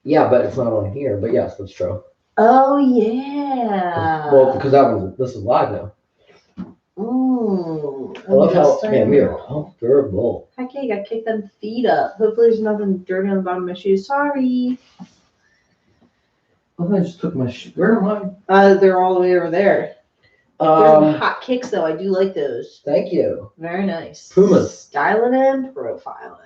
Yeah, but it's not on here. But yes, that's true. Oh yeah. Well, because this is live now. I love how, man, we are comfortable. Heck yeah, you gotta kick them feet up. Hopefully there's nothing dirty on the bottom of my shoes. Sorry. I just took my shoes. Where am I? They're all the way over there. There's some hot kicks though. I do like those. Thank you. Very nice. Pumas. Styling and profiling.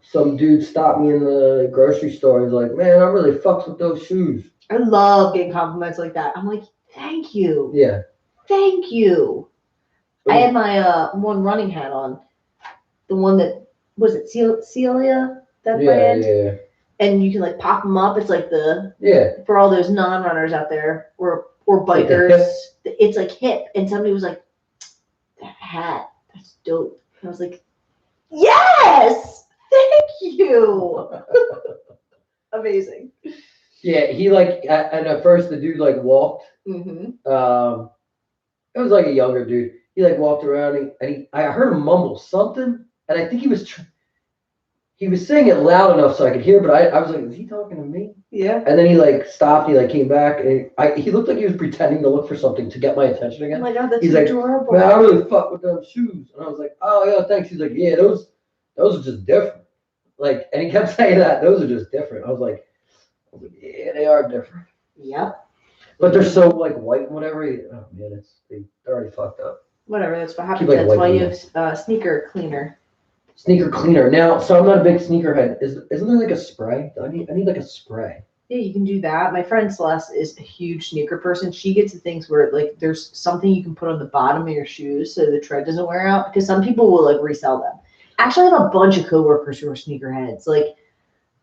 Some dude stopped me in the grocery store. He's like, man, I really fucks with those shoes. I love getting compliments like that. I'm like, thank you. Yeah. Thank you. I had my one running hat on. The one that, was it Celia? That brand? Yeah. And you can like pop them up. It's like for all those non-runners out there or bikers. It's like hip. And somebody was like, that hat, that's dope. And I was like, yes, thank you. Amazing. Yeah, he and at first the dude like walked. Mm-hmm. It was like a younger dude. He like walked around and I heard him mumble something, and I think he was saying it loud enough so I could hear, but I was like, is he talking to me? Yeah. And then he like stopped. He like came back, and he looked like he was pretending to look for something to get my attention again. Oh my god, that's He's adorable. Like, man, I really fuck with those shoes, and I was like, oh yeah, thanks. He's like, yeah, those are just different. Like, and he kept saying that those are just different. I was like, yeah, they are different. Yep. But they're so like white and whatever. Oh man, they're already fucked up. Whatever, that's what happens. That's why you have sneaker cleaner. Sneaker cleaner. Now, so I'm not a big sneakerhead. Isn't there like a spray? I need like a spray. Yeah, you can do that. My friend Celeste is a huge sneaker person. She gets the things where like there's something you can put on the bottom of your shoes so the tread doesn't wear out, because some people will like resell them. Actually, I have a bunch of coworkers who are sneakerheads. Like,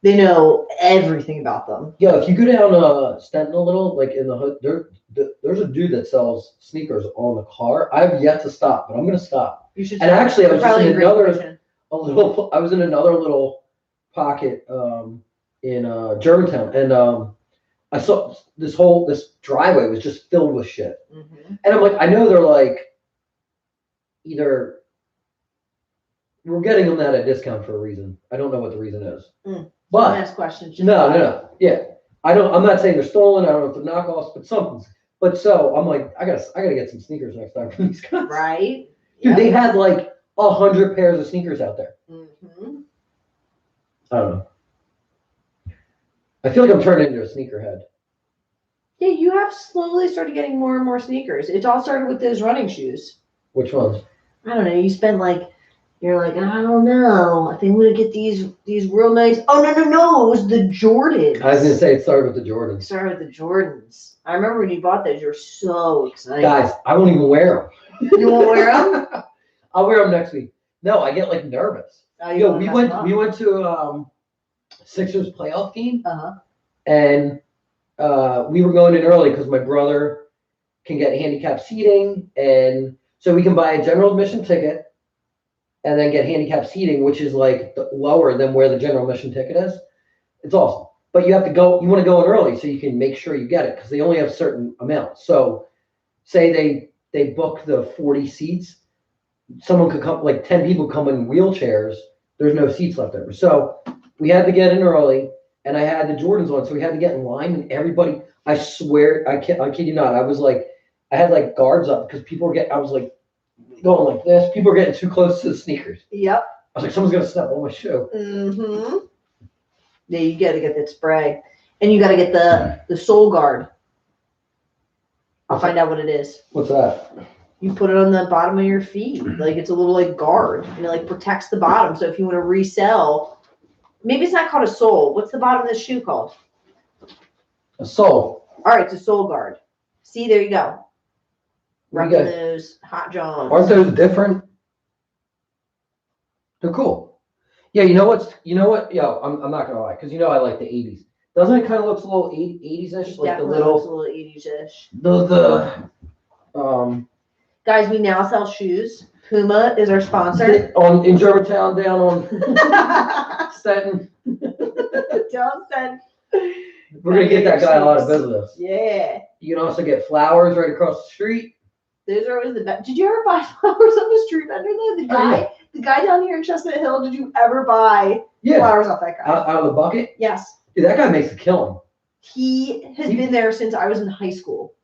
they know everything about them. Yeah, if you go down Stenton a little, like in the hood, there's a dude that sells sneakers on the car. I've yet to stop, but I'm gonna stop. You should. And actually, I was just in another I was in another little pocket in Germantown, and I saw this driveway was just filled with shit. Mm-hmm. And I'm like, I know they're like either we're getting them at a discount for a reason. I don't know what the reason is. But ask questions. No. Yeah. I'm not saying they're stolen. I don't know if they're knockoffs, but something's. But so I'm like, I gotta get some sneakers next time from these guys. Right. Dude, they had like 100 pairs of sneakers out there. Mm-hmm. I don't know. I feel like I'm turning into a sneakerhead. Yeah, you have slowly started getting more and more sneakers. It all started with those running shoes. Which ones? I don't know. You spend like. You're like, I don't know. I think I'm gonna get these real nice. Oh no! It was the Jordans. I was gonna say it started with the Jordans. It started with the Jordans. I remember when you bought those. You were so excited. Guys, I won't even wear them. You won't wear them? I'll wear them next week. No, I get like nervous. Yo, we went to Sixers playoff game. And we were going in early because my brother can get handicap seating, and so we can buy a general admission ticket. And then get handicap seating, which is like lower than where the general admission ticket is. It's awesome. But you have to go, you want to go in early so you can make sure you get it, because they only have certain amounts. So say they book the 40 seats, someone could come, like 10 people come in wheelchairs, there's no seats left over. So we had to get in early, and I had the Jordans on, so we had to get in line, and everybody, I swear, I kid you not, I had like guards up because people were I was like, going like this. People are getting too close to the sneakers. Yep. I was like, someone's gonna step on my shoe. Mm-hmm. Yeah, you got to get that spray, and you got to get the Soul Guard. I'll find out what it is. What's that? You put it on the bottom of your feet, like it's a little like guard, and it like protects the bottom. So if you want to resell, maybe it's not called a sole. What's the bottom of this shoe called? A sole. All right, it's a Soul Guard. See, there you go. Rocking those hot Johns. Aren't those different? They're cool. Yeah, you know what? Yeah, I'm not gonna lie, because I like the 80s. Doesn't it kind of looks a little 80s-ish? Like the little looks a little 80s-ish. Guys, we now sell shoes. Puma is our sponsor. In Germantown, down on Stenton. Down Stenton. We're gonna get that guy a lot of business. Yeah. You can also get flowers right across the street. Those are always the best. Did you ever buy flowers on the street vendor though? The guy down here in Chestnut Hill, did you ever buy flowers off that guy? Out of the bucket? Yes. Dude, that guy makes a killing. He has been there since I was in high school.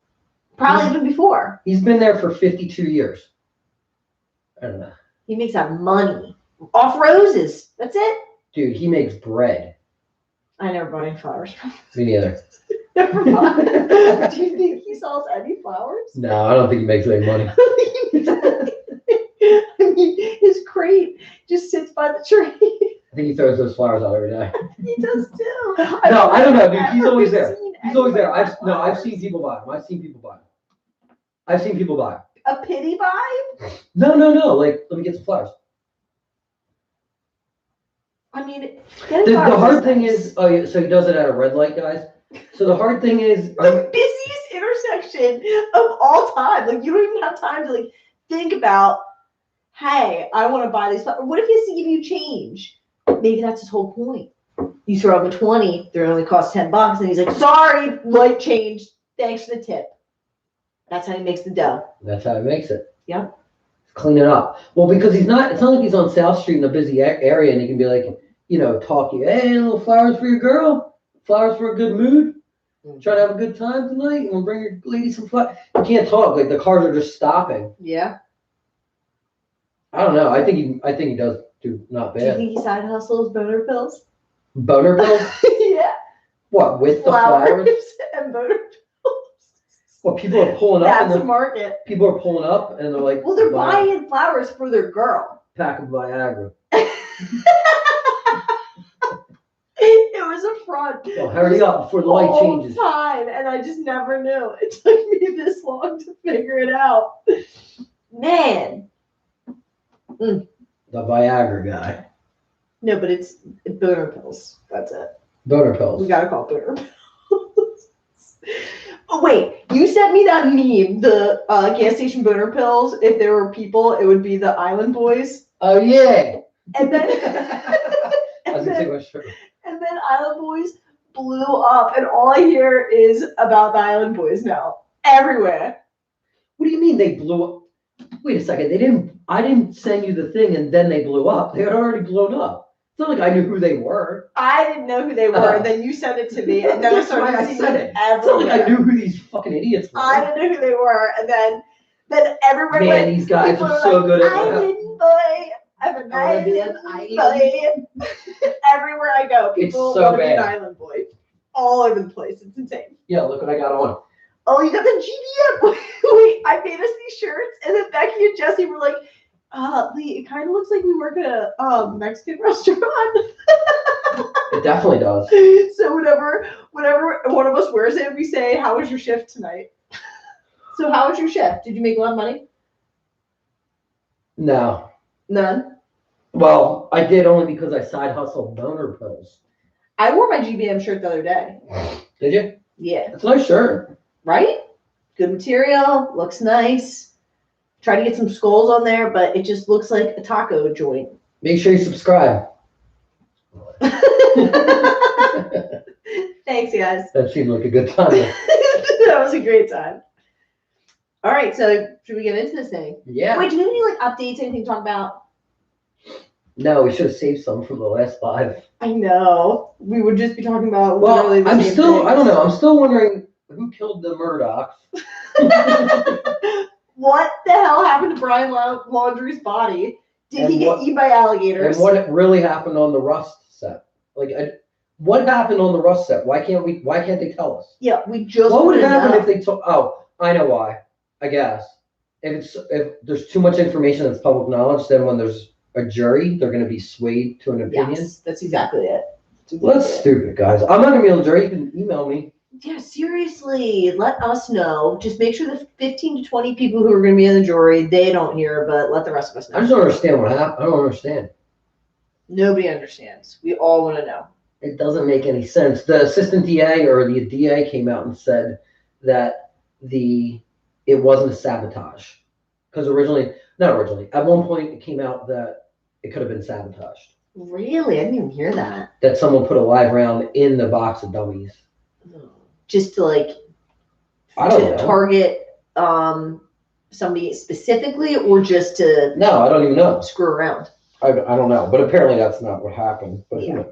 Probably even before. He's been there for 52 years. I don't know. He makes that money. Off roses. That's it. Dude, he makes bread. I never bought any flowers from him. Me neither. Never mind. Do you think he sells any flowers? No, I don't think he makes any money. I mean, his crate just sits by the tree. I think he throws those flowers out every day. He does too. No, I don't know, dude. He's always there. He's always there. I've seen people buy them. I've seen people buy them. A pity buy? No. Like, let me get some flowers. I mean, the hard thing is, oh yeah, so he does it at a red light, guys. So the hard thing is, the busiest intersection of all time. Like, you don't even have time to like think about, hey, I want to buy these flowers. What if he has to give you change? Maybe that's his whole point. You throw him a 20, they only cost $10, and he's like, sorry, light change. Thanks for the tip. That's how he makes the dough. That's how he makes it. Yep. Clean it up. Well, because it's not like he's on South Street in a busy area and he can be like, talk to you. Hey, little flowers for your girl. Flowers for a good mood. Try to have a good time tonight. And we'll bring your lady some flowers. You can't talk. Like, the cars are just stopping. Yeah. I don't know. I think he does do not bad. Do you think he side hustles boner pills? Boner pills? Yeah. What, with the flowers? And boner pills. Well, people are pulling up. That's a market. People are pulling up and they're like, well, they're buying flowers for their girl. Pack of Viagra. It was a front. Well, hurry up before the light changes. Time, and I just never knew. It took me this long to figure it out. Man. The Viagra guy. No, but it's boner pills. That's it. Boner pills. We gotta call it boner pills. Oh, wait, you sent me that meme, the gas station boner pills. If there were people, it would be the Island Boys. Oh, yeah. And then, and then Island Boys blew up, and all I hear is about the Island Boys now. Everywhere. What do you mean they blew up? Wait a second. I didn't send you the thing and then they blew up. They had already blown up. It's not like I knew who they were. I didn't know who they were, and then you sent it to me, and then I started seeing it everywhere. It's not like I knew who these fucking idiots were. I didn't know who they were, and then everywhere Man, went, these guys are so good at that. Island Boy, I'm an Island Boy. Everywhere I go, people want to be an Island Boy. All over the place. It's insane. Yeah, look what I got on. Oh, you got the GBM. Wait, I made us these shirts, and then Becky and Jesse were like, Lee, it kind of looks like we work at a Mexican restaurant. It definitely does. So whenever one of us wears it, we say, how was your shift tonight? So how was your shift? Did you make a lot of money? No. None? Well, I did only because I side hustled boner pills. I wore my GBM shirt the other day. Did you? Yeah. It's a nice shirt. Right? Good material. Looks nice. Try to get some skulls on there, but it just looks like a taco joint. Make sure you subscribe. Thanks, guys. That seemed like a good time. That was a great time. All right, so should we get into this thing? Yeah. Wait, do we have any updates, anything to talk about? No, we should have saved some from the last 5. I know. We would just be talking about literally the same things. I don't know. I'm still wondering who killed the Murdochs. What the hell happened to Brian Laundrie's body? Did he get eaten by alligators? And what really happened on the Rust set? What happened on the Rust set? Why can't they tell us? Yeah, we just. What would happen if they told? Oh, I know why. I guess if there's too much information that's public knowledge, then when there's a jury, they're going to be swayed to an opinion. Yes, that's exactly it. That's stupid, guys. I'm not going to be on the jury. You can email me. Yeah, seriously, let us know. Just make sure the 15 to 20 people who are going to be on the jury, they don't hear, but let the rest of us know. I just don't understand what happened. I don't understand. Nobody understands. We all want to know. It doesn't make any sense. The assistant DA or the DA came out and said that it wasn't a sabotage. Because at one point it came out that it could have been sabotaged. Really? I didn't even hear that. That someone put a live round in the box of dummies. Just to target somebody specifically, or just to no, I don't even know. Screw around. I don't know, but apparently that's not what happened. But yeah.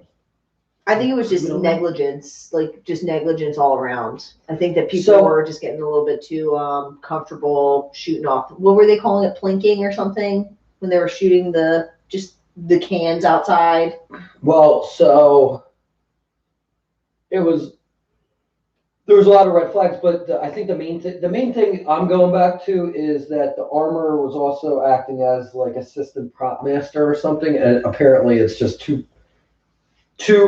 I think it was just negligence, like just negligence all around. I think that people were just getting a little bit too comfortable shooting off. What were they calling it, plinking or something, when they were shooting the cans outside? Well, so there was a lot of red flags, but I think the main thing I'm going back to is that the armor was also acting as like assistant prop master or something, and apparently it's just two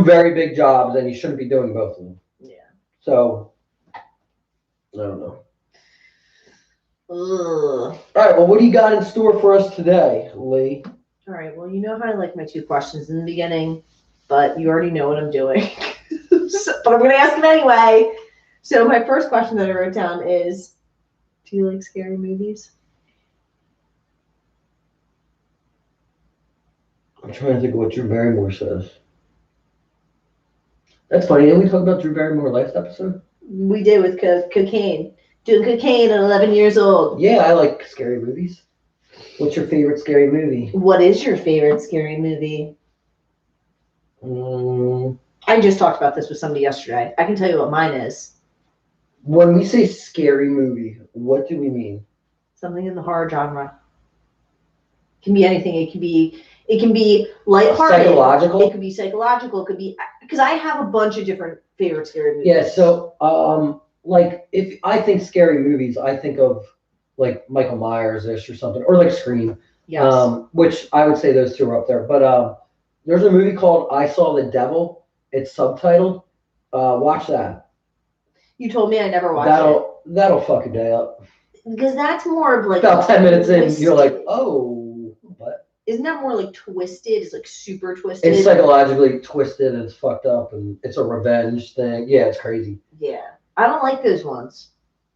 very big jobs, and you shouldn't be doing both of them. Yeah. So I don't know. Ugh. All right. Well, what do you got in store for us today, Lee? All right. Well, you know how I like my 2 questions in the beginning, but you already know what I'm doing. But I'm going to ask them anyway. So my first question that I wrote down is, do you like scary movies? I'm trying to think of what Drew Barrymore says. That's funny. Didn't we talk about Drew Barrymore last episode? We did with cocaine. Doing cocaine at 11 years old. Yeah, I like scary movies. What's your favorite scary movie? What is your favorite scary movie? I just talked about this with somebody yesterday. I can tell you what mine is. When we say scary movie, what do we mean? Something in the horror genre. It can be anything. It can be lighthearted. Psychological? It could be psychological. It could be, because I have a bunch of different favorite scary movies. Yeah, so like if I think scary movies, I think of like Michael Myers-ish or something, or like Scream. Yes. Which I would say those two are up there. But there's a movie called I Saw the Devil. It's subtitled. Watch that. You told me I never watched it. That'll fuck your day up. Because that's more of like about 10 minutes in, you're like, oh, what? Isn't that more like twisted? It's like super twisted. It's psychologically twisted and it's fucked up and it's a revenge thing. Yeah, it's crazy. Yeah. I don't like those ones.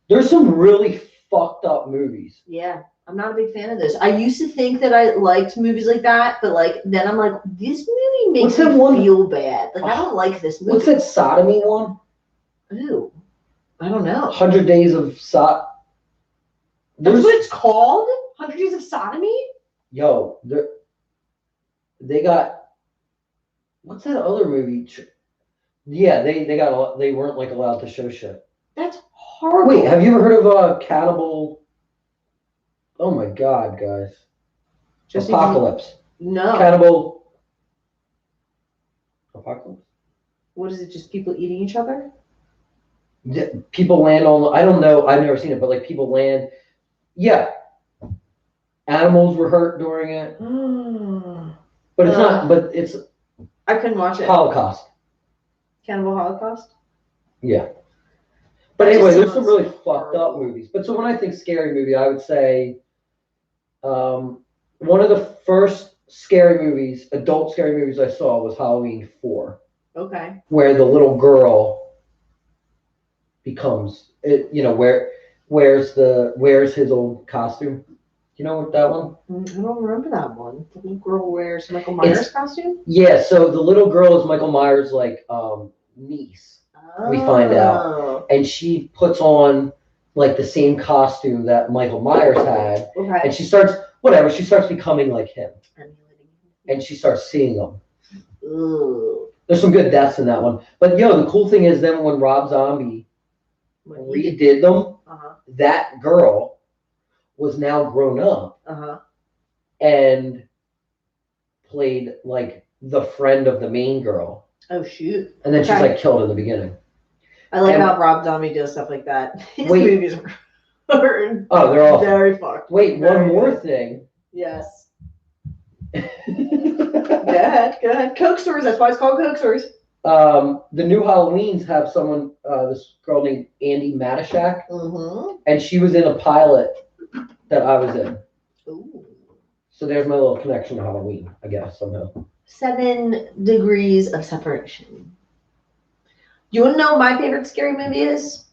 There's some really fucked up movies. Yeah. I'm not a big fan of this. I used to think that I liked movies like that, but like then I'm like, this movie makes me feel bad. Like I don't like this movie. What's that sodomy one? Ooh. I don't know. 100 Days of Sodom. That's what it's called? 100 Days of Sodomy? Yo, they got, what's that other movie? Yeah, they weren't like allowed to show shit. That's horrible. Wait, have you ever heard of Cannibal? Oh my God, guys. Apocalypse. No. Cannibal Apocalypse? What is it, just people eating each other? People land on, I don't know, I've never seen it, but like people land, yeah. Animals were hurt during it. But it's not, but it's. I couldn't watch it. Holocaust. Cannibal Holocaust? Yeah. But anyway, there's some really fucked up movies. But so when I think scary movie, I would say one of the first scary movies, adult scary movies I saw was Halloween 4. Okay. Where the little girl becomes, wears his old costume. You know what that one? I don't remember that one. The little girl wears Michael Myers' costume? Yeah, so the little girl is Michael Myers' like niece. We find out. And she puts on like the same costume that Michael Myers had. Okay. And she starts becoming like him. And she starts seeing him. Ooh. There's some good deaths in that one. But the cool thing is then when Rob Zombie redid them, that girl was now grown up and played like the friend of the main girl. Oh shoot! And then she's like killed in the beginning. I like how Rob Zombie does stuff like that. His movies are they're all very fucked. Wait, one more thing. Yes. Go ahead. Coke stores. That's why it's called Coke stores. The new Halloweens have someone, this girl named Andy Matashak, and she was in a pilot that I was in. Ooh. So there's my little connection to Halloween, I guess, somehow. 7 degrees of separation. You want to know what my favorite scary movie is?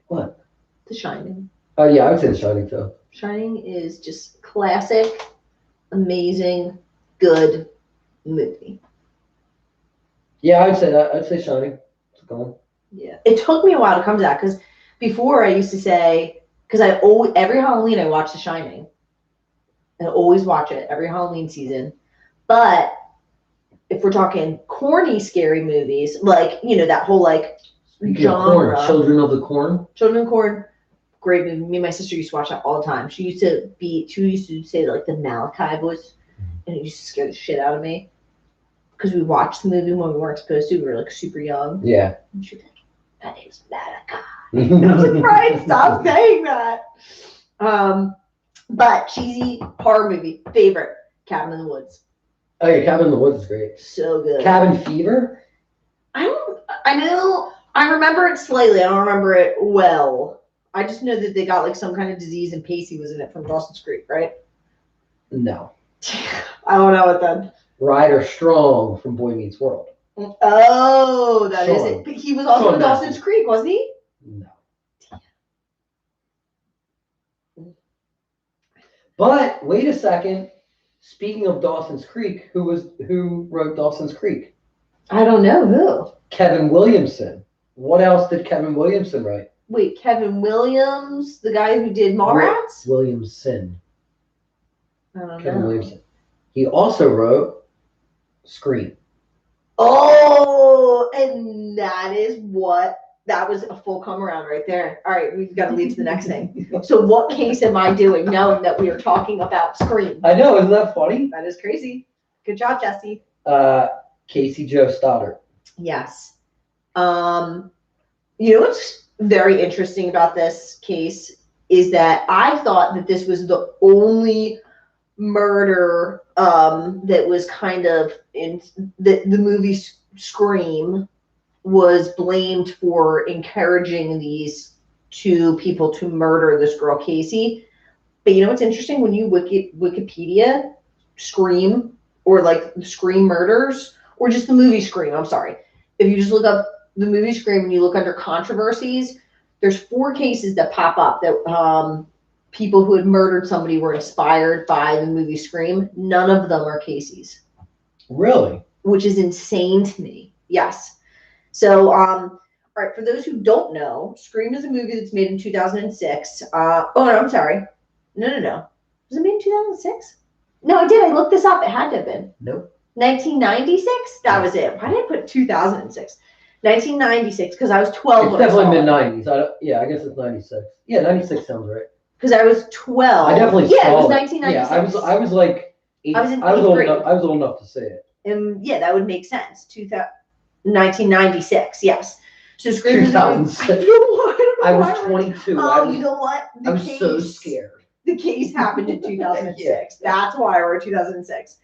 What? The Shining. Oh, yeah, I would say The Shining, too. Shining is just classic, amazing, good movie. Yeah, I would say that. I'd say Shining. It's gone. Yeah. It took me a while to come to that because before I used to say, because every Halloween I watch The Shining. I always watch it every Halloween season. But if we're talking corny scary movies, like, you know, that whole like Corn, genre. Children of the Corn. Children of the Corn, great movie. Me and my sister used to watch that all the time. She used to say like the Malachi voice, and it used to scare the shit out of me. Because we watched the movie when we weren't supposed to. We were like super young. Yeah. And she was like, "My name's Malachi." And I was like, "Brian, stop saying that." But cheesy horror movie favorite, Cabin in the Woods. Oh yeah, Cabin in the Woods is great. So good. Cabin Fever. I remember it slightly. I don't remember it well. I just know that they got like some kind of disease and Pacey was in it from Dawson's Creek, right? No. I don't know it then. Ryder Strong from Boy Meets World. Oh, that is it. But he was also in Dawson's Creek, wasn't he? No. But wait a second. Speaking of Dawson's Creek, who wrote Dawson's Creek? I don't know who. Kevin Williamson. What else did Kevin Williamson write? Wait, Kevin Williams, the guy who did Mallrats? Williamson. I don't know. Kevin Williamson. He also wrote Scream. Oh, and that was a full come around right there. All right, we've got to lead to the next thing. So what case am I doing knowing that we are talking about Scream? I know, isn't that funny? That is crazy. Good job, Jesse. Cassie Jo Stoddart. Yes. You know what's very interesting about this case is that I thought that this was the only murder that was kind of in the movie Scream was blamed for encouraging these two people to murder this girl Casey. But you know what's interesting? When you Wikipedia Scream or like Scream murders or just the movie Scream, I'm sorry. If you just look up the movie Scream and you look under controversies, there's 4 cases that pop up that people who had murdered somebody were inspired by the movie Scream. None of them are Casey's. Really? Which is insane to me. Yes. So, all right, for those who don't know, Scream is a movie that's made in 2006. Oh, no, I'm sorry. No. Was it made in 2006? No, I did. I looked this up. It had to have been. Nope. 1996? That was it. Why did I put 2006? 1996, because I was 12 It's when I saw definitely it. mid-90s. I guess it's 96. Yeah, 96 sounds right. Because I was 12. I definitely Yeah, saw it was it. 1996. Yeah, I was like 8. I was in I was eighth old grade. enough. I was old enough to say it. Yeah, that would make sense. 1996, yes. So Scream is 2006. I was 22. Oh, you know what? I was so scared. The case happened in 2006. Yeah. That's why I wrote 2006.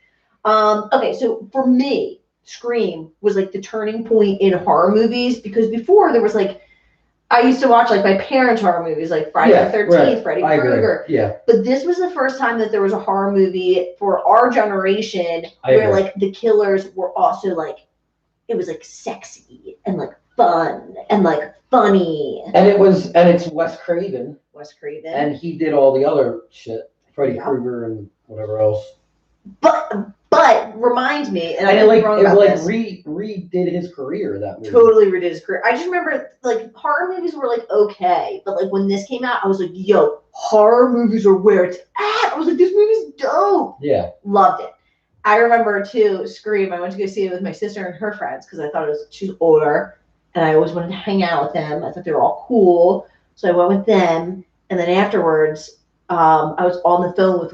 Okay, so for me, Scream was like the turning point in horror movies because before there was like, I used to watch like my parents' horror movies like Friday the 13th, right. Freddy Krueger. Yeah. But this was the first time that there was a horror movie for our generation where like the killers were also like, it was like sexy and like fun and like funny. And it's Wes Craven. And he did all the other shit. Freddy Krueger and whatever else. But remind me, and I it redid his career, that movie. Totally redid his career. I just remember like horror movies were like okay, but like when this came out, I was like, yo, horror movies are where it's at. I was like, this movie's dope. Yeah. Loved it. I remember too, Scream. I went to go see it with my sister and her friends because I thought she's older, and I always wanted to hang out with them. I thought they were all cool, so I went with them. And then afterwards, I was on the phone with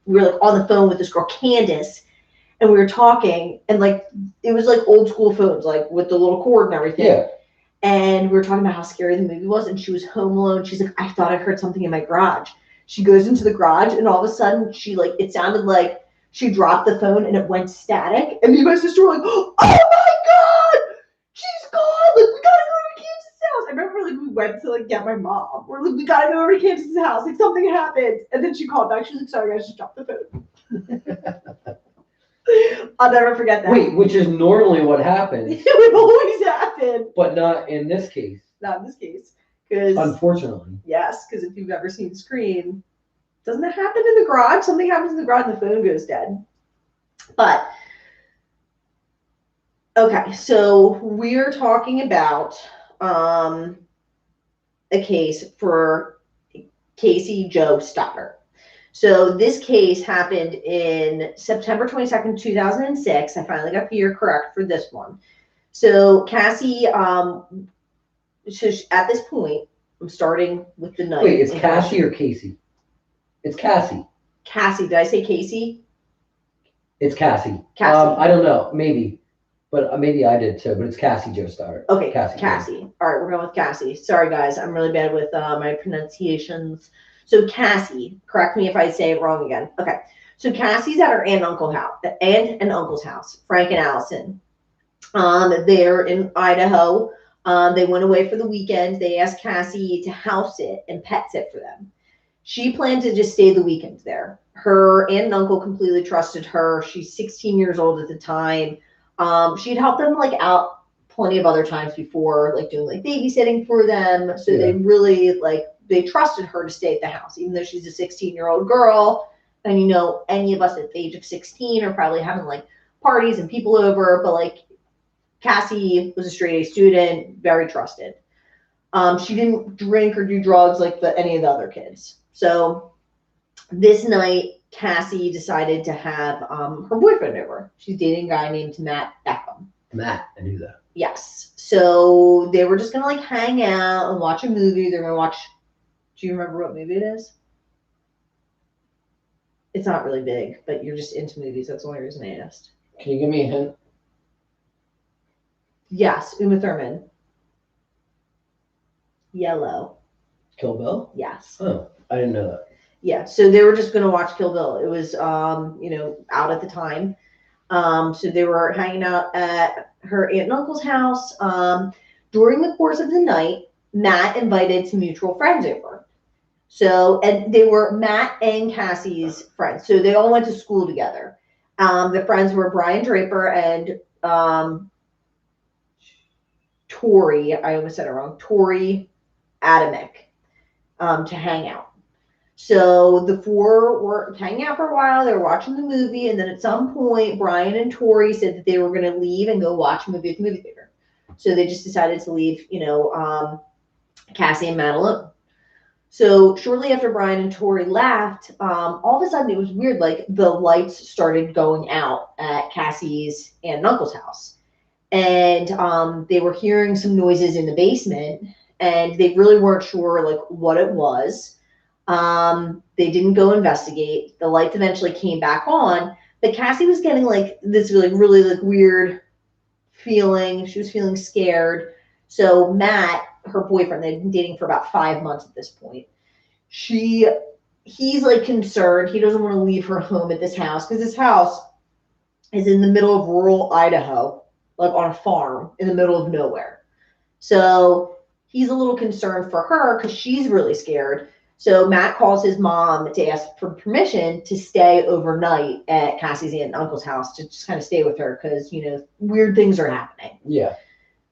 we were like on the phone with this girl Candace, and we were talking, and like it was like old school phones, like with the little cord and everything. Yeah. And we were talking about how scary the movie was, and she was home alone. She's like, I thought I heard something in my garage. She goes into the garage, and all of a sudden, it sounded like she dropped the phone, and it went static. And me and my sister were like, oh my god, she's gone! Like we gotta go to Candace's house. I remember like we went to like get my mom. We're like, we gotta go over to Candace's house. Like something happened. And then she called back. She was like, sorry guys, just dropped the phone. I'll never forget that. Wait, which is normally what happens. It would always happen. But not in this case. Not in this case. Because unfortunately. Yes, because if you've ever seen Scream, doesn't it happen in the garage? Something happens in the garage and the phone goes dead. But okay, so we're talking about a case for Cassie Jo Stoddart. So this case happened in September 22nd, 2006. I finally got the year correct for this one. So Cassie, at this point, I'm starting with the night. Wait, it's Cassie or Casey? It's Cassie. Cassie. Did I say Casey? It's Cassie. Cassie. I don't know. Maybe. But maybe I did too. But it's Cassie Jo Stoddart. Okay, Cassie. All right, we're going with Cassie. Sorry, guys. I'm really bad with my pronunciations. So Cassie, correct me if I say it wrong again. Okay. So Cassie's at her aunt and uncle's house, Frank and Allison. They're in Idaho. They went away for the weekend. They asked Cassie to house it and pet sit for them. She planned to just stay the weekend there. Her aunt and uncle completely trusted her. She's 16 years old at the time. She'd helped them like out plenty of other times before, like doing like babysitting for them. So they really they trusted her to stay at the house, even though she's a 16-year-old girl. And any of us at the age of 16 are probably having like parties and people over, but like Cassie was a straight A student, very trusted. She didn't drink or do drugs like any of the other kids. So this night, Cassie decided to have her boyfriend over. She's dating a guy named Matt Beckham. Matt, I knew that. Yes. So they were just gonna like hang out and watch a movie. They're gonna watch. Do you remember what movie it is? It's not really big, but you're just into movies. That's the only reason I asked. Can you give me a hint? Yes, Uma Thurman. Yellow. Kill Bill? Yes. Oh, I didn't know that. Yeah, so they were just going to watch Kill Bill. It was, out at the time. So they were hanging out at her aunt and uncle's house. During the course of the night, Matt invited some mutual friends over. So, and they were Matt and Cassie's friends. So they all went to school together. The friends were Brian Draper and Tori. I almost said it wrong. Tori Adamick to hang out. So the four were hanging out for a while. They were watching the movie, and then at some point, Brian and Tori said that they were going to leave and go watch a movie at the movie theater. So they just decided to leave, Cassie and Matt alone. So shortly after Brian and Tori left, all of a sudden it was weird. Like the lights started going out at Cassie's aunt and uncle's house, and they were hearing some noises in the basement, and they really weren't sure like what it was. They didn't go investigate. The lights eventually came back on, but Cassie was getting like this really like weird feeling. She was feeling scared. So Matt, her boyfriend, they'd been dating for about 5 months at this point. He's like concerned. He doesn't want to leave her home at this house because this house is in the middle of rural Idaho, like on a farm in the middle of nowhere. So he's a little concerned for her because she's really scared. So Matt calls his mom to ask for permission to stay overnight at Cassie's aunt and uncle's house to just kind of stay with her because, weird things are happening. Yeah.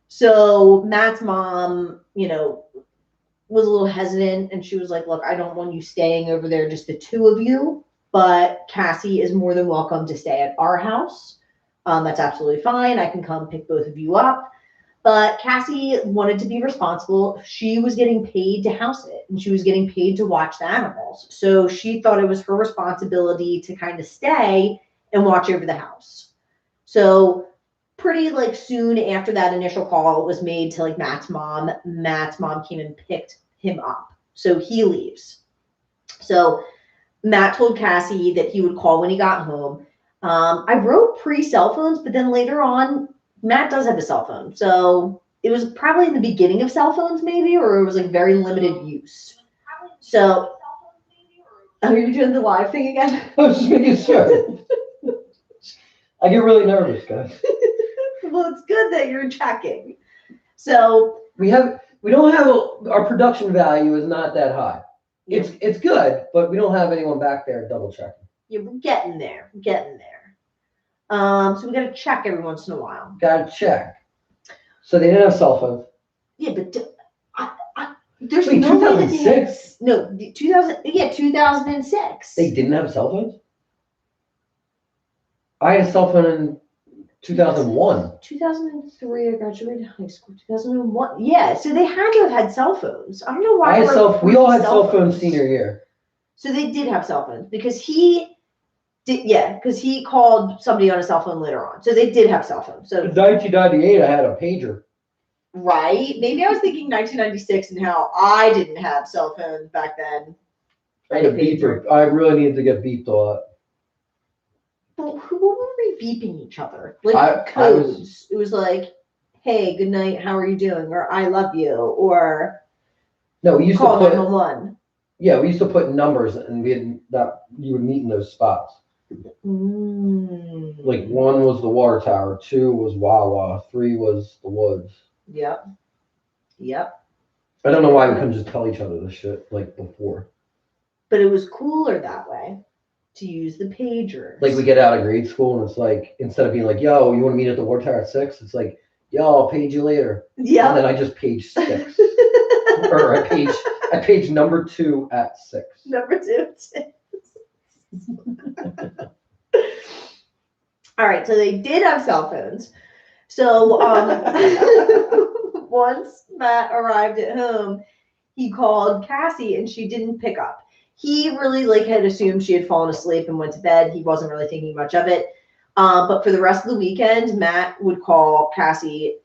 So Matt's mom, was a little hesitant, and she was like, look, I don't want you staying over there, just the two of you, but Cassie is more than welcome to stay at our house. That's absolutely fine. I can come pick both of you up. But Cassie wanted to be responsible. She was getting paid to house it, and she was getting paid to watch the animals. So she thought it was her responsibility to kind of stay and watch over the house. So pretty like soon after that initial call was made to like Matt's mom came and picked him up. So he leaves. So Matt told Cassie that he would call when he got home. I wrote pre-cell phones, but then later on, Matt does have a cell phone. So it was probably in the beginning of cell phones maybe, or it was like very limited use. So are you doing the live thing again? I was just making sure. I get really nervous, guys. Well, it's good that you're checking. So we don't have our production value is not that high. It's good, but we don't have anyone back there double checking. Yeah, we're getting there. So we got to check every once in a while. Got to check. So they didn't have cell phones. Yeah, but there's Wait, no 2006? No, 2006. They didn't have cell phones? I had a cell phone in 2001. 2003, I graduated high school. 2001. Yeah, so they had to have had cell phones. I don't know why. We all had cell phones senior year. So they did have cell phones because he did, because he called somebody on a cell phone later on. So they did have cell phones. So in 1998, I had a pager. Right? Maybe I was thinking 1996 and how I didn't have cell phones back then. I had a beeper. I really needed to get beeped a lot. But who were we beeping each other? Like codes. It was like, hey, good night, how are you doing? Or I love you. Or no, we used call to put 911. Yeah, we used to put numbers, and we had that you would meet in those spots. Like 1 was the water tower, 2 was Wawa, 3 was the woods. Yep. I don't know why we couldn't just tell each other this shit like before. But it was cooler that way to use the pagers. Like we get out of grade school, and it's like instead of being like, "Yo, you want to meet at the water tower at 6?" It's like, "Yo, I'll page you later." Yeah. And then I just page 6, or I page number 2 at 6. Number 2. All right, so they did have cell phones. So once Matt arrived at home, he called Cassie and she didn't pick up. He really had assumed she had fallen asleep and went to bed. He wasn't really thinking much of it. But for the rest of the weekend, Matt would call Cassie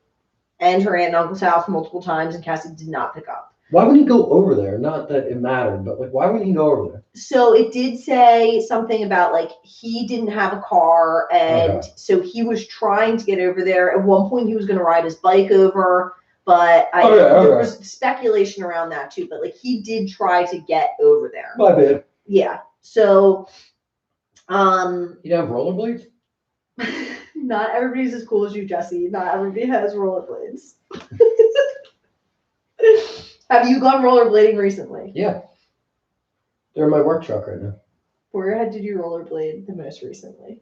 and her aunt and uncle's house multiple times, and Cassie did not pick up. Why would he go over there? Not that it mattered, but like, why would he go over there? So it did say something about like he didn't have a car, and so he was trying to get over there. At one point, he was going to ride his bike over, but there was speculation around that too. But like he did try to get over there. My bad. Yeah. So, you don't have rollerblades? Not everybody's as cool as you, Jesse. Not everybody has rollerblades. Have you gone rollerblading recently? Yeah. They're in my work truck right now. Where did you rollerblade the most recently?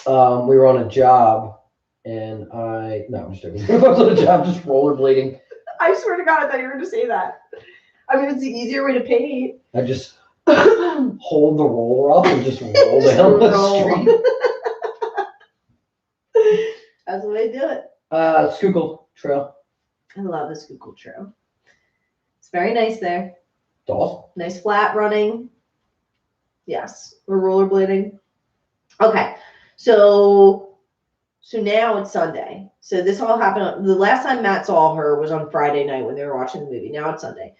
We were on a job, and I'm just joking. I was on a job just rollerblading. I swear to God, I thought you were going to say that. I mean, it's the easier way to paint. I just hold the roller up and just roll down the street. That's the way to do it. Schuylkill Trail. I love the Schuylkill Trail. It's very nice there. It's awesome. Nice flat running. Yes, we're rollerblading. Okay, so now it's Sunday. So this all happened. The last time Matt saw her was on Friday night when they were watching the movie. Now it's Sunday.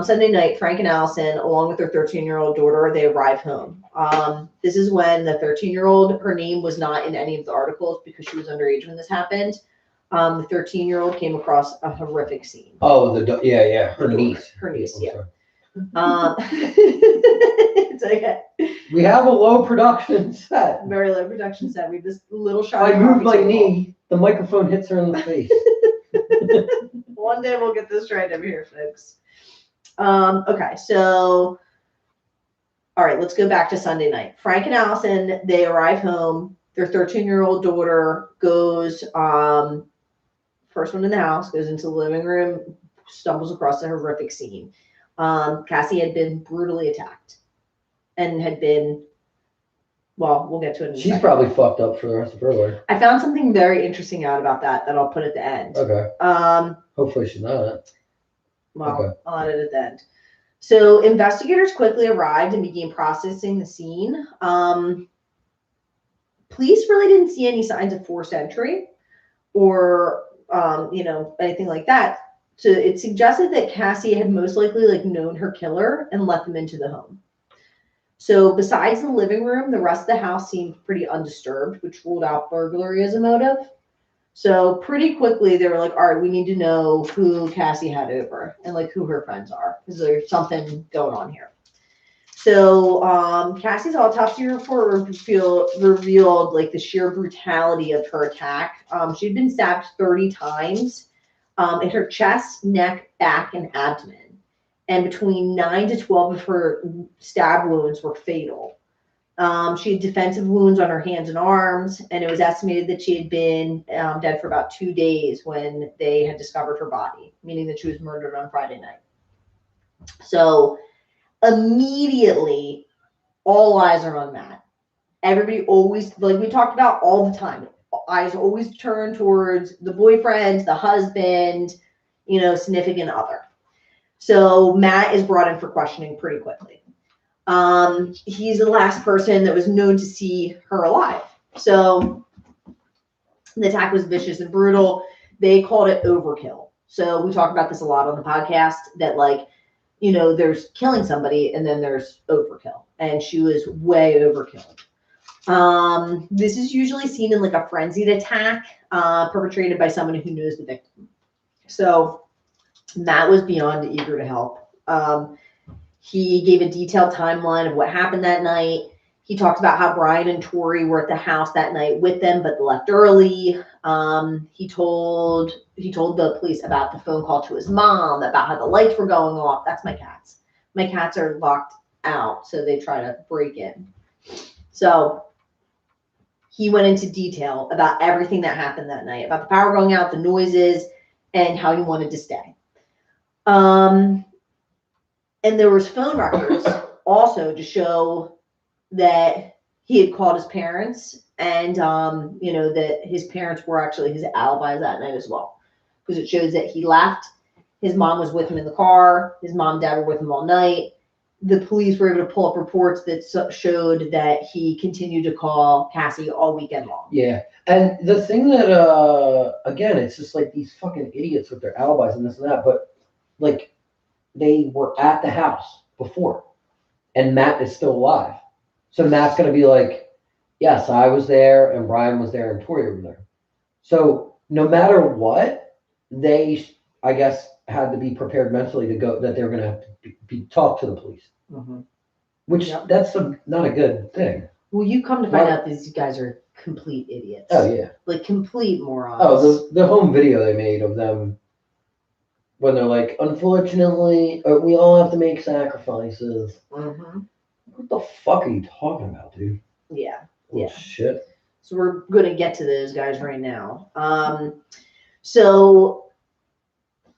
Sunday night, Frank and Allison, along with their 13-year-old daughter, they arrive home. This is when the 13-year-old, her name was not in any of the articles because she was underage when this happened. The 13-year-old came across a horrific scene. Oh, her niece. Her niece, yeah. It's okay. We have a low production set. Very low production set. We have this little shot. I moved my knee. The microphone hits her in the face. One day we'll get this right over here, folks. Okay, so all right, let's go back to Sunday night. Frank and Allison, they arrive home. Their 13-year-old daughter goes, first one in the house, goes into the living room, stumbles across a horrific scene. Cassie had been brutally attacked and had been, well, we'll get to it in a second. She's probably fucked up for the rest of her life. I found something very interesting out about that I'll put at the end. Okay. Hopefully she's not. Well, okay. I'll add it at the end. So investigators quickly arrived and began processing the scene. Police really didn't see any signs of forced entry or, anything like that. So it suggested that Cassie had most likely known her killer and let them into the home. So besides the living room, the rest of the house seemed pretty undisturbed, which ruled out burglary as a motive. So pretty quickly they were like, all right, we need to know who Cassie had over and who her friends are because there's something going on here. So Cassie's autopsy report revealed the sheer brutality of her attack. She'd been stabbed 30 times in her chest, neck, back, and abdomen. And between 9 to 12 of her stab wounds were fatal. She had defensive wounds on her hands and arms, and it was estimated that she had been dead for about 2 days when they had discovered her body, meaning that she was murdered on Friday night. So immediately, all eyes are on Matt. Everybody always, we talked about all the time, eyes always turn towards the boyfriend, the husband, significant other. So Matt is brought in for questioning pretty quickly. He's the last person that was known to see her alive. So the attack was vicious and brutal. They called it overkill. So we talk about this a lot on the podcast that, like, you know, there's killing somebody and then there's overkill. And she was way overkill. This is usually seen in like a frenzied attack perpetrated by someone who knows the victim. So Matt was beyond eager to help. He gave a detailed timeline of what happened that night. He talked about how Brian and Tori were at the house that night with them, but left early. He told the police about the phone call to his mom, about how the lights were going off. That's my cats. My cats are locked out, so they try to break in. So he went into detail about everything that happened that night, about the power going out, the noises, and how he wanted to stay. And there was phone records also to show that he had called his parents, and you know, that his parents were actually his alibis that night as well, because it shows that he left. His mom was with him in the car. His mom and dad were with him all night. The police were able to pull up reports that showed that he continued to call Cassie all weekend long. Yeah, and the thing that again, it's just like these fucking idiots with their alibis and this and that, but like they were at the house before, and Matt is still alive. So Matt's going to be like, yes, I was there, and Brian was there, and Tori was there. So no matter what, they, I guess, had to be prepared mentally to go, that they're going to have to be talk to the police. Mm-hmm. Which, that's not a good thing. Well, you come to find out these guys are complete idiots. Oh, yeah. Like, complete morons. Oh, the home video they made of them when they're like, unfortunately, we all have to make sacrifices. Mm-hmm. What the fuck are you talking about, dude? Yeah. Yeah. Shit. So we're going to get to those guys right now. So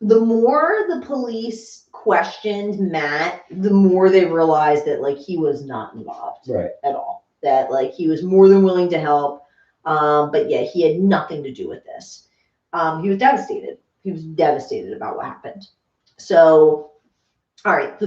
the more the police questioned Matt, the more they realized that, like, he was not involved at all. That, like, he was more than willing to help. But yeah, he had nothing to do with this. He was devastated. He was devastated about what happened. So, all right.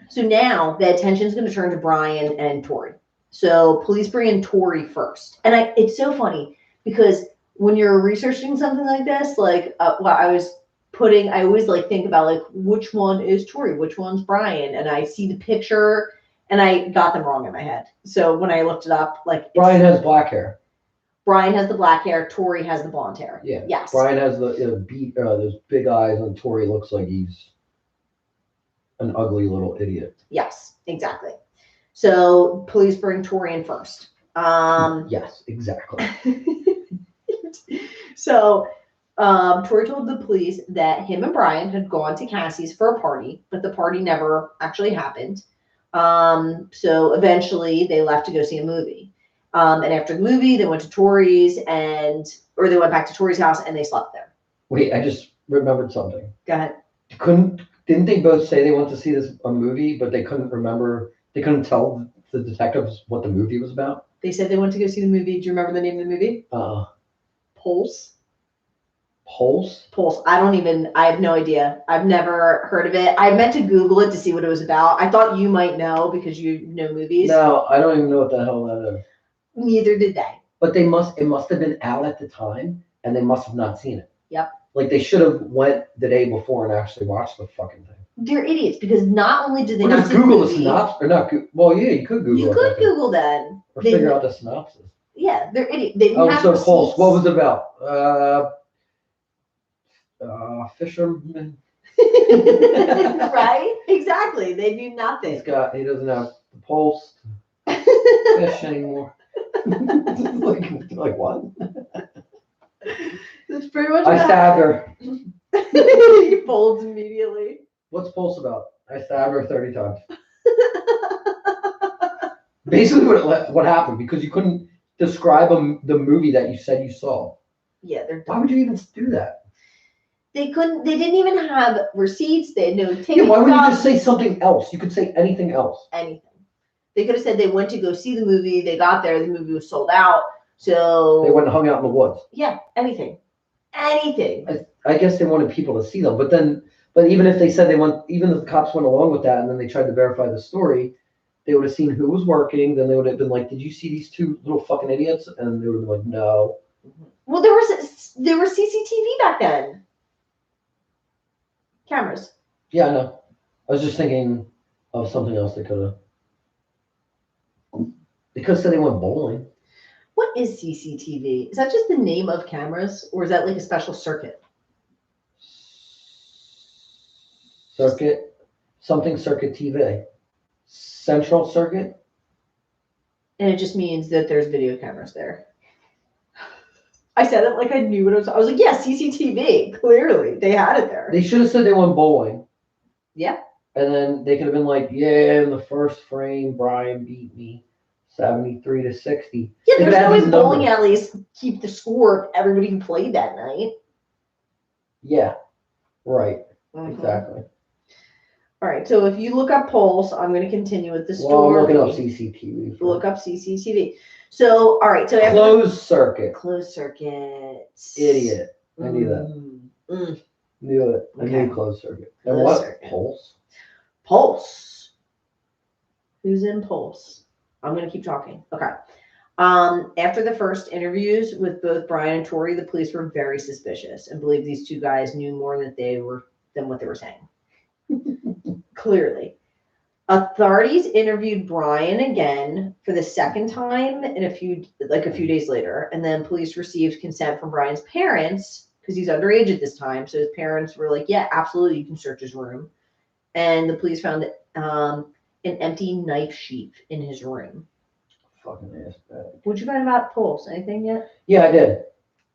So now the attention is going to turn to Brian and Tori. So police bring in Tori first. And it's so funny because when you're researching something like this, like I always like think about like, which one is Tori? Which one's Brian? And I see the picture and I got them wrong in my head. So when I looked it up, like Brian has black hair. Brian has the black hair. Tori has the blonde hair. Yeah. Yes. Brian has those big eyes, and Tori looks like he's an ugly little idiot. Yes, exactly. So police bring Tori in first. Yes, exactly. So Tori told the police that him and Brian had gone to Cassie's for a party, but the party never actually happened. So eventually they left to go see a movie. And after the movie, they went to Tori's or they went back to Tori's house and they slept there. Wait, I just remembered something. Go ahead. Didn't they both say they went to see a movie, but they couldn't remember, they couldn't tell the detectives what the movie was about? They said they went to go see the movie. Do you remember the name of the movie? Pulse. Pulse? Pulse. I have no idea. I've never heard of it. I meant to Google it to see what it was about. I thought you might know because you know movies. No, I don't even know what the hell that is. Neither did they. But it must have been out at the time, and they must have not seen it. Yep. Like they should have went the day before and actually watched the fucking thing. They're idiots because not only did they not not see Google the the movie, synopsis, or not? Well, yeah, you could Google. You could Google that. Or figure out the synopsis. Yeah, they're idiots. They didn't have so receipts. Pulse. What was it about? Fisherman. Right? Exactly. They knew nothing. He doesn't have the pulse to fish anymore. like what? That's pretty much. I stabbed her. He folds immediately. What's Pulse about? I stabbed her 30 times. Basically, what happened, because you couldn't describe the movie that you said you saw. Yeah, they're dumb. Why would you even do that? They couldn't. They didn't even have receipts. They had no tickets. Yeah, why would you just say something else? You could say anything else. Anything. They could have said they went to go see the movie. They got there. The movie was sold out. So they went and hung out in the woods. Yeah, anything. Anything. I guess they wanted people to see them, but then But even if they said even if the cops went along with that and then they tried to verify the story, they would have seen who was working. Then they would have been like, "Did you see these two little fucking idiots?" And they would have been like, "No." Well, there was CCTV back then. Cameras. Yeah, I know. I was just thinking of something else they could have. They could have said they went bowling. What is CCTV? Is that just the name of cameras, or is that like a special circuit? Circuit TV. Central circuit. And it just means that there's video cameras there. I said it like I knew what it was. I was like, yeah, CCTV. Clearly, they had it there. They should have said they went bowling. Yeah. And then they could have been like, yeah, in the first frame, Brian beat me 73-60. Yeah, there's no way bowling alleys keep the score of everybody who played that night. Yeah, right. Exactly. All right, so if you look up polls, I'm going to continue with the story. Well, I'm looking up CCTV. Look up CCTV. So, all right, so after closed circuit. Closed circuit. Idiot. I knew that. Knew it. I knew closed circuit. And what? Circuit. Pulse. Who's in Pulse? I'm going to keep talking. Okay. After the first interviews with both Brian and Tori, the police were very suspicious and believed these two guys knew more than what they were saying. Clearly. Authorities interviewed Brian again for the second time a few days later, and then police received consent from Brian's parents because he's underage at this time. So his parents were like, yeah, absolutely, you can search his room. And the police found an empty knife sheath in his room. Fucking ass bag. What'd you find about Pulse? Anything yet? Yeah, I did.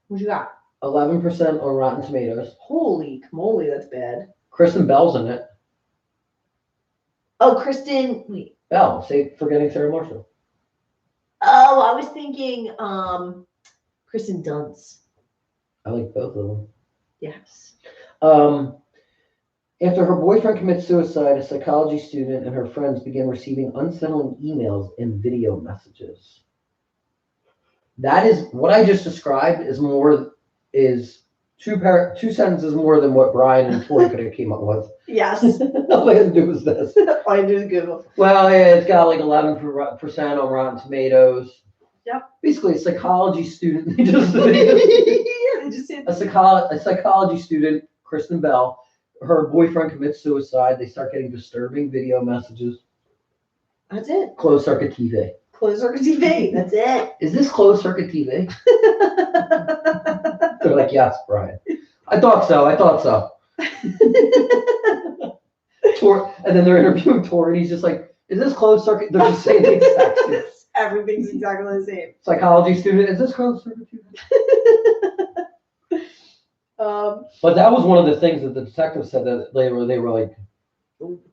What you got? 11% on Rotten Tomatoes. Holy moly, that's bad. Kristen Bell's in it. Oh, Kristen, wait. Bell, forgetting Sarah Marshall. Oh, I was thinking Kristen Dunst. I like both of them. Yes. After her boyfriend commits suicide, a psychology student and her friends began receiving unsettling emails and video messages. That is what I just described is two sentences more than what Brian and Tori could have came up with. Yes. All I had to do was this. All I do is Google. Well, yeah, it's got like 11% on Rotten Tomatoes. Yep. Basically, a psychology student. A psychology student, Kristen Bell. Her boyfriend commits suicide. They start getting disturbing video messages. That's it. Closed circuit TV. Closed circuit TV. That's it. Is this closed circuit TV? They're like, yes, Brian. I thought so. And then they're interviewing Tori, and he's just like, is this closed circuit? They're just saying the exact same. Everything's exactly the same. Psychology student, is this closed circuit TV? But that was one of the things that the detective said, that they were like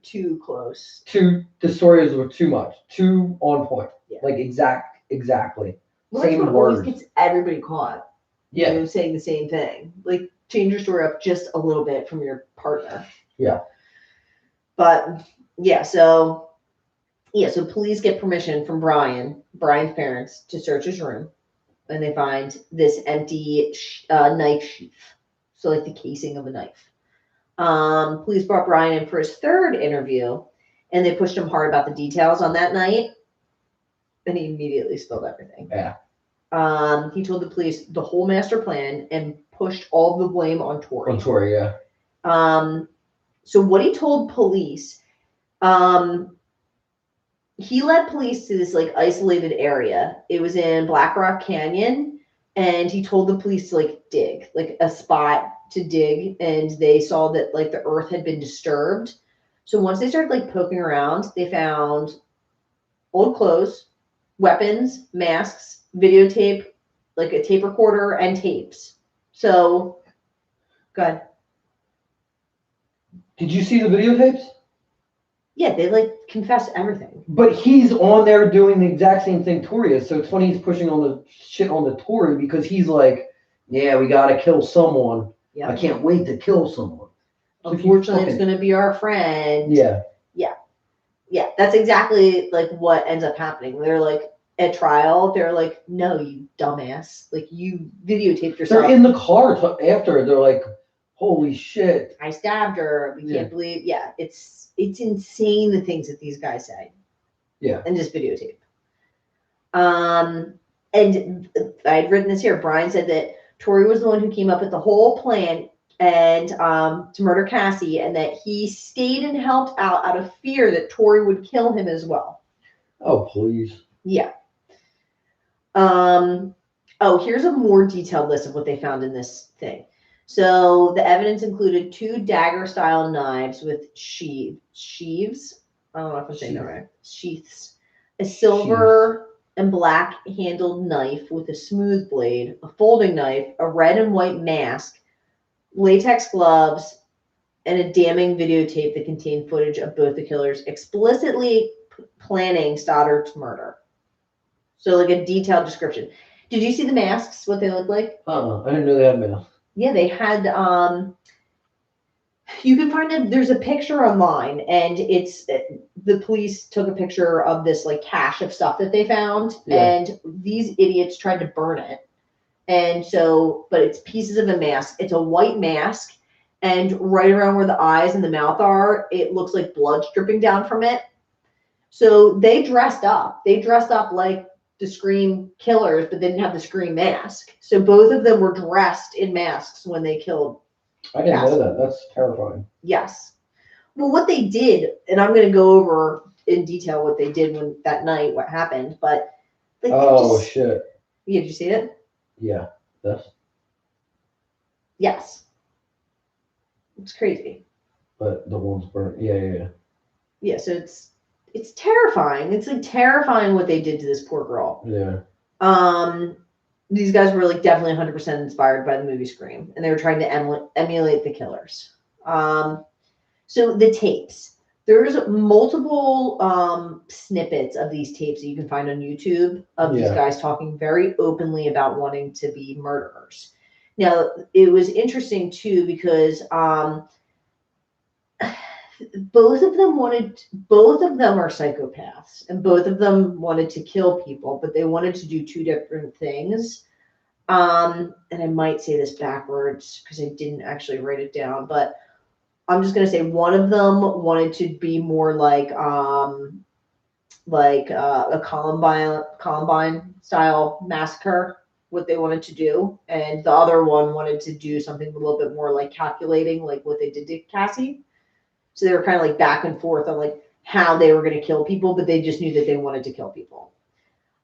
too close. The stories were too much, too on point. Yeah. Like exactly. Well, same that's what words. always gets everybody caught. Yeah. You know, saying the same thing. Like change your story up just a little bit from your partner. Yeah. But yeah, so police get permission from Brian's parents to search his room, and they find this empty knife sheath. So like the casing of a knife. Police brought Brian in for his third interview, and they pushed him hard about the details on that night. And he immediately spilled everything. Yeah. He told the police the whole master plan and pushed all the blame on Tori. On Tori, yeah. So what he told police, he led police to this like isolated area. It was in Black Rock Canyon, and he told the police to like dig, like a spot to dig, and they saw that like the earth had been disturbed. So once they started like poking around, they found old clothes, weapons, masks, videotape, like a tape recorder, and tapes. So, good. Did you see the videotapes? Yeah, they like confess everything. But he's on there doing the exact same thing Tori is. So it's funny he's pushing on the shit on the Tori, because he's like, yeah, we got to kill someone. Yep. I can't wait to kill someone. Unfortunately, it's going to be our friend. Yeah. Yeah, that's exactly like what ends up happening. They're like, at trial, they're like, no, you dumbass. Like, you videotaped yourself. They're in the car after. They're like, Holy shit. I stabbed her. We can't believe. Yeah, it's insane the things that these guys say. Yeah. And just videotape. And I had written this here. Brian said that Tori was the one who came up with the whole plan and to murder Cassie, and that he stayed and helped out of fear that Tori would kill him as well. Oh, please. Yeah. Oh, here's a more detailed list of what they found in this thing. So the evidence included 2 dagger-style knives with sheaths. I don't know if I'm saying that right. Sheaths. A silver and black handled knife with a smooth blade, a folding knife, a red and white mask, latex gloves, and a damning videotape that contained footage of both the killers explicitly planning Stoddard's murder. So like a detailed description. Did you see the masks, what they look like? I didn't know they had masks. Yeah, they had, you can find there's a picture online, and it's, the police took a picture of this like cache of stuff that they found, and these idiots tried to burn it. And so, but it's pieces of a mask. It's a white mask, and right around where the eyes and the mouth are, it looks like blood's dripping down from it. So they dressed up. They dressed up like the Scream killers, but they didn't have the Scream mask. So both of them were dressed in masks when they killed I didn't know that. That's terrifying. Yes. Well, what they did, and I'm going to go over in detail what they did when that night, what happened, but like, shit. Yeah, did you see it? Yeah. This. Yes. It's crazy. But the one's burnt. Yeah. Yeah, so it's terrifying. It's like terrifying what they did to this poor girl. Yeah. These guys were like definitely 100% inspired by the movie Scream, and they were trying to emulate the killers. So the tapes. There's multiple snippets of these tapes that you can find on YouTube of these guys talking very openly about wanting to be murderers. Now, it was interesting too because both of them are psychopaths, and both of them wanted to kill people, but they wanted to do 2 different things. And I might say this backwards because I didn't actually write it down, but I'm just gonna say one of them wanted to be more like a Columbine style massacre, what they wanted to do, and the other one wanted to do something a little bit more like calculating, like what they did to Cassie. So they were kind of like back and forth on like how they were going to kill people, but they just knew that they wanted to kill people.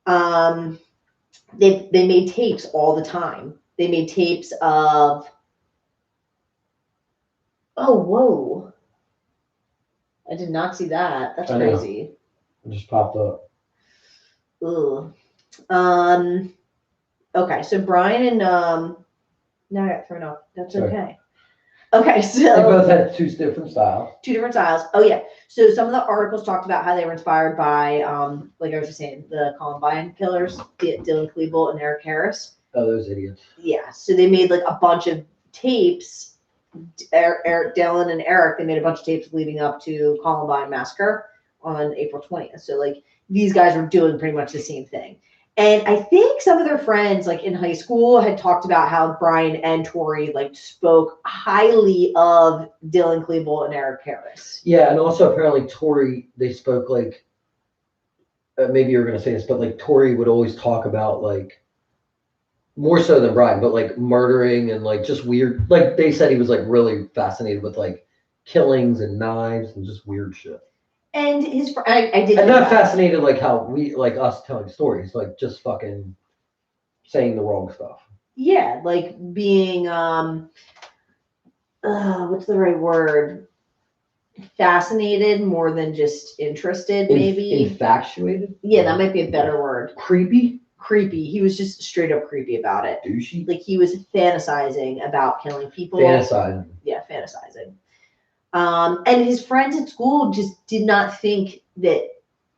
They made tapes all the time. They made tapes of, oh, whoa. I did not see that. That's crazy. It just popped up. Ugh. Okay, so Brian and now I got thrown off. That's okay. Okay, so they both had 2 different styles. 2 different styles. Oh yeah. So some of the articles talked about how they were inspired by, like I was just saying, the Columbine killers, Dylan Klebold and Eric Harris. Oh, those idiots. Yeah. So they made like a bunch of tapes. Dylan and Eric, they made a bunch of tapes leading up to Columbine massacre on April 20th. So like these guys were doing pretty much the same thing. And I think some of their friends, like in high school, had talked about how Brian and Tori like spoke highly of Dylan Klebold and Eric Harris. Yeah, and also apparently Tori, they spoke like, maybe you were going to say this, but like Tori would always talk about like, more so than Brian, but like murdering and like just weird, like they said he was like really fascinated with like killings and knives and just weird shit. And his, I did. I'm not fascinated like how we, like us telling stories, like just fucking saying the wrong stuff. Yeah, like being, what's the right word? Fascinated more than just interested, maybe. Infatuated? Yeah, that might be a better word. Creepy? Creepy. He was just straight up creepy about it. Douchey? Like he was fantasizing about killing people. Fantasizing. Yeah, fantasizing. And his friends at school just did not think that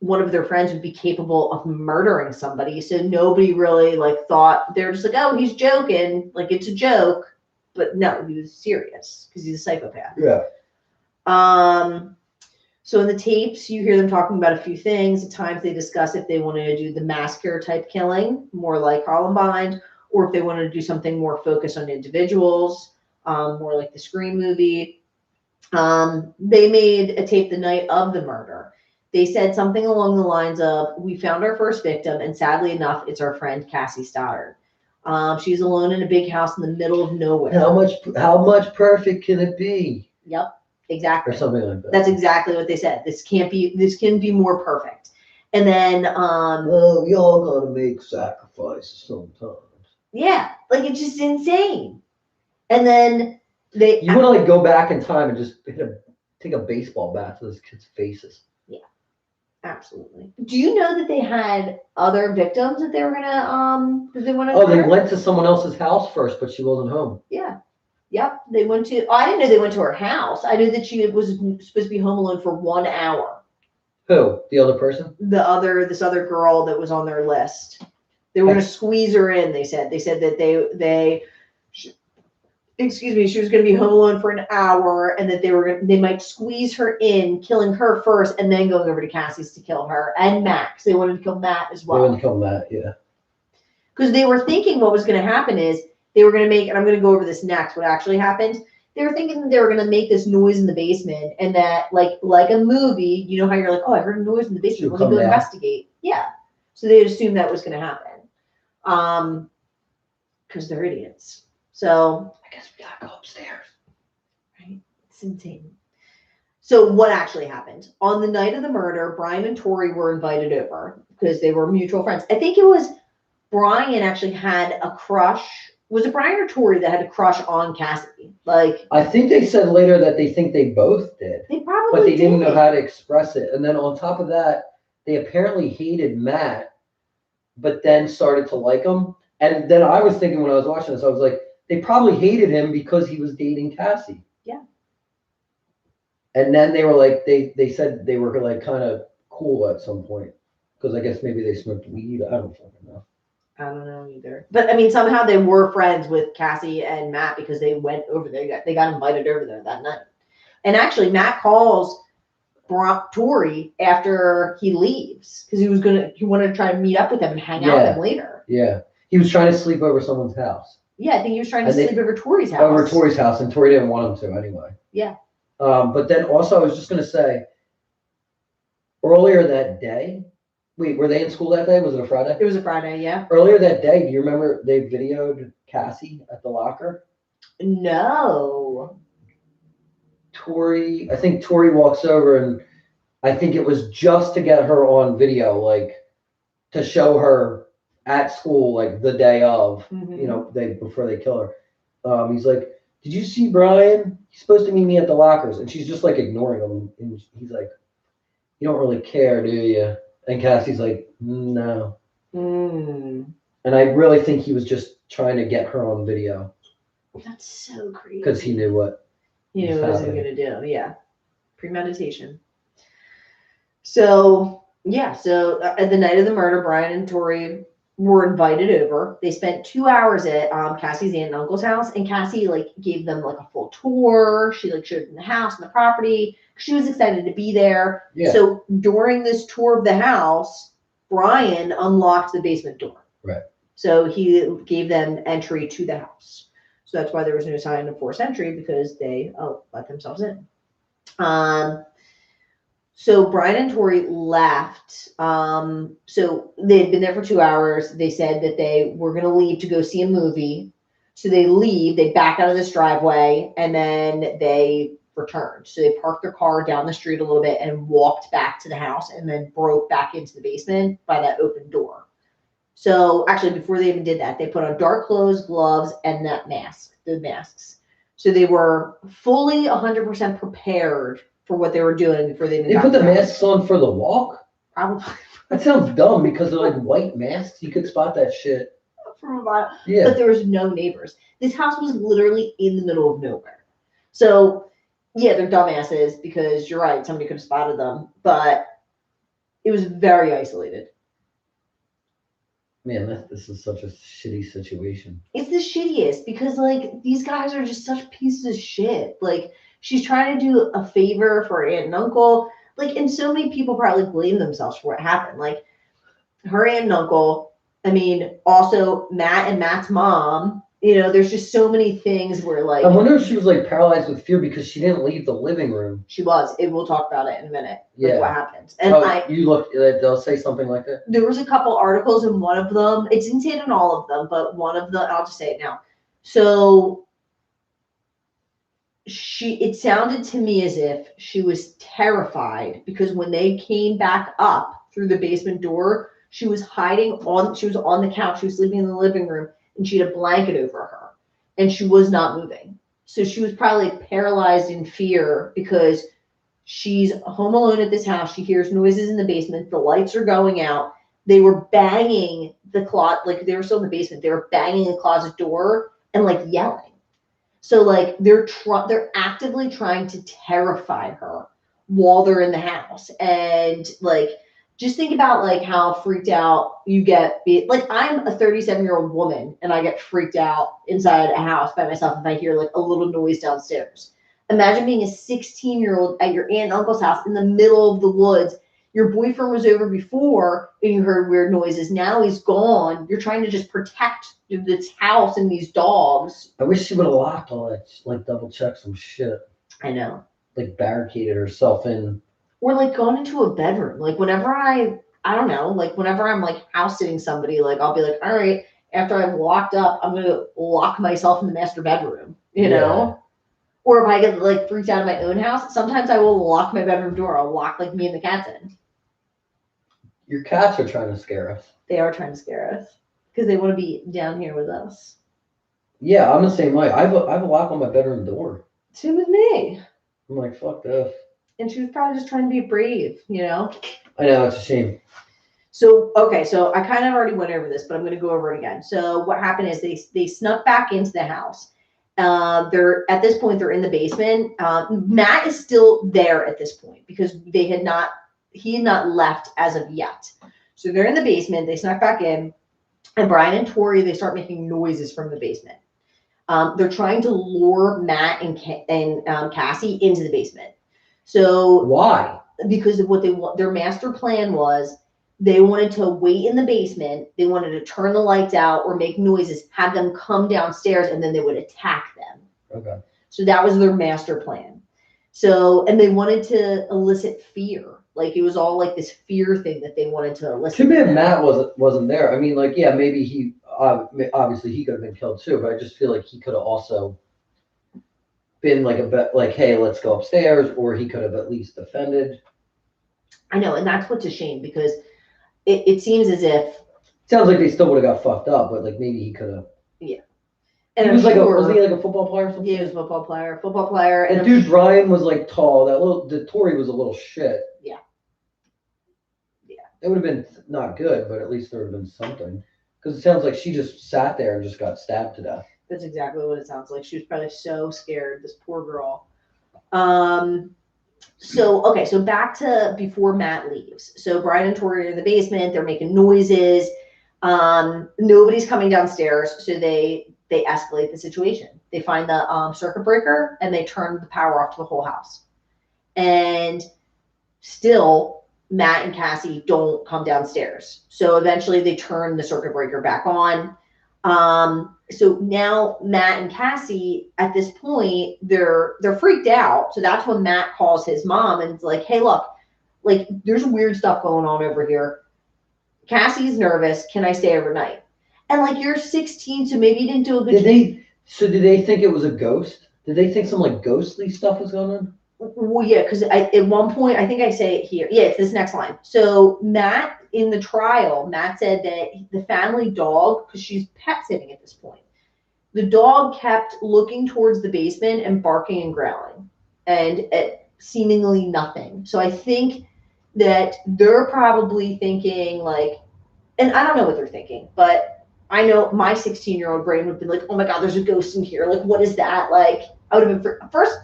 one of their friends would be capable of murdering somebody. So nobody really like thought, they were just like, oh, he's joking. Like it's a joke. But no, he was serious because he's a psychopath. Yeah. So in the tapes, you hear them talking about a few things. At times they discuss if they wanted to do the massacre type killing, more like Columbine, or if they wanted to do something more focused on individuals. more like the Scream movie. They made a tape the night of the murder. They said something along the lines of, "We found our first victim, and sadly enough, it's our friend Cassie Stoddart. She's alone in a big house in the middle of nowhere." How much perfect can it be? Yep, exactly. Or something like that. That's exactly what they said. This can be more perfect. And then well, we all gotta make sacrifices sometimes. Yeah, like it's just insane. And then you want to like go back in time and just take a baseball bat to those kids' faces. Yeah, absolutely. Do you know that they had other victims that they were gonna that they wanted? Oh, they went to someone else's house first, but she wasn't home. Yeah. Yep. They went to. Oh, I didn't know they went to her house. I knew that she was supposed to be home alone for 1 hour. Who? The other person? This other girl that was on their list. They were going to squeeze her in. They said that excuse me, she was going to be home alone for an hour, and that they might squeeze her in, killing her first, and then going over to Cassie's to kill her and Max. They wanted to kill Matt as well. They wanted to kill Matt, yeah. Because they were thinking what was going to happen is they were going to make, and I'm going to go over this next. What actually happened? They were thinking that they were going to make this noise in the basement, and that like a movie, you know how you're like, oh, I heard a noise in the basement. Let me go investigate. Yeah. So they assumed that was going to happen. Because they're idiots. So I guess we gotta go upstairs. Right? It's insane. So what actually happened? On the night of the murder, Brian and Tori were invited over because they were mutual friends. I think it was Brian actually had a crush. Was it Brian or Tori that had a crush on Cassie? Like, I think they said later that they think they both did. They probably but they didn't know how to express it. And then on top of that, they apparently hated Matt, but then started to like him. And then I was thinking when I was watching this, I was like, they probably hated him because he was dating Cassie. Yeah. And then they were like, they said they were like kind of cool at some point. Because I guess maybe they smoked weed. I don't fucking know. I don't know either. But I mean, somehow they were friends with Cassie and Matt because they went over there. They got invited over there that night. And actually, Matt calls Tori after he leaves because he wanted to try to meet up with them and hang out with them later. Yeah. He was trying to sleep over someone's house. Yeah, I think he was trying to sleep over Tori's house. Over Tori's house, and Tori didn't want him to anyway. Yeah. But then also, I was just going to say, earlier that day, wait, were they in school that day? Was it a Friday? It was a Friday, yeah. Earlier that day, do you remember they videoed Cassie at the locker? No. I think Tori walks over, and I think it was just to get her on video, like to show her at school, like the day of, before they kill her. He's like, "Did you see Brian? He's supposed to meet me at the lockers." And she's just like ignoring him. And he's like, "You don't really care, do you?" And Cassie's like, "No." And I really think he was just trying to get her on video. That's so crazy. Because he knew what he was going to do. Yeah. Premeditation. So, yeah. So at the night of the murder, Brian and Tori were invited over. They spent 2 hours at Cassie's aunt and uncle's house, and Cassie like gave them like a full tour. She like showed them the house and the property. She was excited to be there. Yeah. So during this tour of the house, Brian unlocked the basement door. Right. So he gave them entry to the house. So that's why there was no sign of forced entry, because they let themselves in. So Brian and Tori left. So they had been there for 2 hours. They said that they were going to leave to go see a movie. So they leave, they back out of this driveway, and then they returned. So they parked their car down the street a little bit and walked back to the house, and then broke back into the basement by that open door. So actually, before they even did that, they put on dark clothes, gloves, and the masks. So they were fully 100% prepared for what they were doing before they even got put the masks on for the walk? Probably. That sounds dumb because they're like white masks. You could spot that shit. From a mile. Yeah. But there was no neighbors. This house was literally in the middle of nowhere. So, yeah, they're dumbasses because you're right. Somebody could have spotted them. But it was very isolated. Man, this is such a shitty situation. It's the shittiest because, like, these guys are just such pieces of shit. Like, she's trying to do a favor for her aunt and uncle. Like, and so many people probably blame themselves for what happened. Like, her aunt and uncle, I mean, also Matt and Matt's mom, You know, there's just so many things where like. I wonder if she was like paralyzed with fear because she didn't leave the living room. She was. We'll talk about it in a minute. Yeah. Like what happened. And you looked. They'll say something like that. There was a couple articles, and one of them, it didn't say it in all of them, but one of them, I'll just say it now. So it sounded to me as if she was terrified because when they came back up through the basement door, she was she was on the couch, she was sleeping in the living room, and she had a blanket over her, and she was not moving. So she was probably paralyzed in fear because she's home alone at this house. She hears noises in the basement. The lights are going out. They were banging the closet, like they were still in the basement. They were banging the closet door and like yelling. So like they're actively trying to terrify her while they're in the house. And like, just think about like how freaked out you get. Like I'm a 37-year-old woman and I get freaked out inside a house by myself if I hear like a little noise downstairs. Imagine being a 16-year-old at your aunt and uncle's house in the middle of the woods. Your boyfriend was over before and you heard weird noises. Now he's gone. You're trying to just protect this house and these dogs. I wish she would have locked all that, like double check some shit. I know. Like barricaded herself in. Or like gone into a bedroom. Like whenever I don't know, like whenever I'm like house sitting somebody, like I'll be like, all right, after I've locked up, I'm going to lock myself in the master bedroom, you know? Or if I get like freaked out in my own house, sometimes I will lock my bedroom door. I'll lock like me and the cats in. Your cats are trying to scare us. They are trying to scare us because they want to be down here with us. Yeah, I'm the same way. I have a lock on my bedroom door. Same with me. I'm like, fuck this. And she was probably just trying to be brave, you know? I know, it's a shame. So, okay, so I kind of already went over this, but I'm going to go over it again. So what happened is they snuck back into the house. At this point, they're in the basement. Matt is still there at this point because he had not left as of yet. So they're in the basement. They snuck back in, and Brian and Tori, they start making noises from the basement. They're trying to lure Matt and Cassie into the basement. So why? Because of what they want. Their master plan was they wanted to wait in the basement. They wanted to turn the lights out or make noises, have them come downstairs, and then they would attack them. Okay. So that was their master plan. So, and they wanted to elicit fear. Like it was all like this fear thing that they wanted to elicit. Too bad Matt wasn't there. I mean, like, yeah, maybe he obviously he could have been killed too, but I just feel like he could have also been like a bit like, hey, let's go upstairs, or he could have at least defended. I know, and that's what's a shame because it seems as if sounds like they still would have got fucked up, but like maybe he could have. Yeah. And was he like a football player or something? Yeah, he was a football player. And dude, Brian was like tall. The Tory was a little shit. Yeah. It would have been not good, but at least there would have been something. Because it sounds like she just sat there and just got stabbed to death. That's exactly what it sounds like. She was probably so scared, this poor girl. So back to before Matt leaves. So Brian and Tori are in the basement. They're making noises. Nobody's coming downstairs. So they escalate the situation. They find the circuit breaker and they turn the power off to the whole house. And still, Matt and Cassie don't come downstairs. So eventually they turn the circuit breaker back on. So now Matt and Cassie, at this point, they're freaked out. So that's when Matt calls his mom and is like, hey, look, like there's weird stuff going on over here. Cassie's nervous. Can I stay overnight? And like you're 16, so maybe you didn't do a good job. Did they think it was a ghost? Did they think some like ghostly stuff was going on? Well, yeah, because at one point, I think I say it here. Yeah, it's this next line. So Matt, in the trial, Matt said that the family dog, because she's pet sitting at this point, the dog kept looking towards the basement and barking and growling, and seemingly nothing. So I think that they're probably thinking like, and I don't know what they're thinking, but I know my 16-year-old brain would have been like, oh my God, there's a ghost in here. Like, what is that? Like, I would have been first.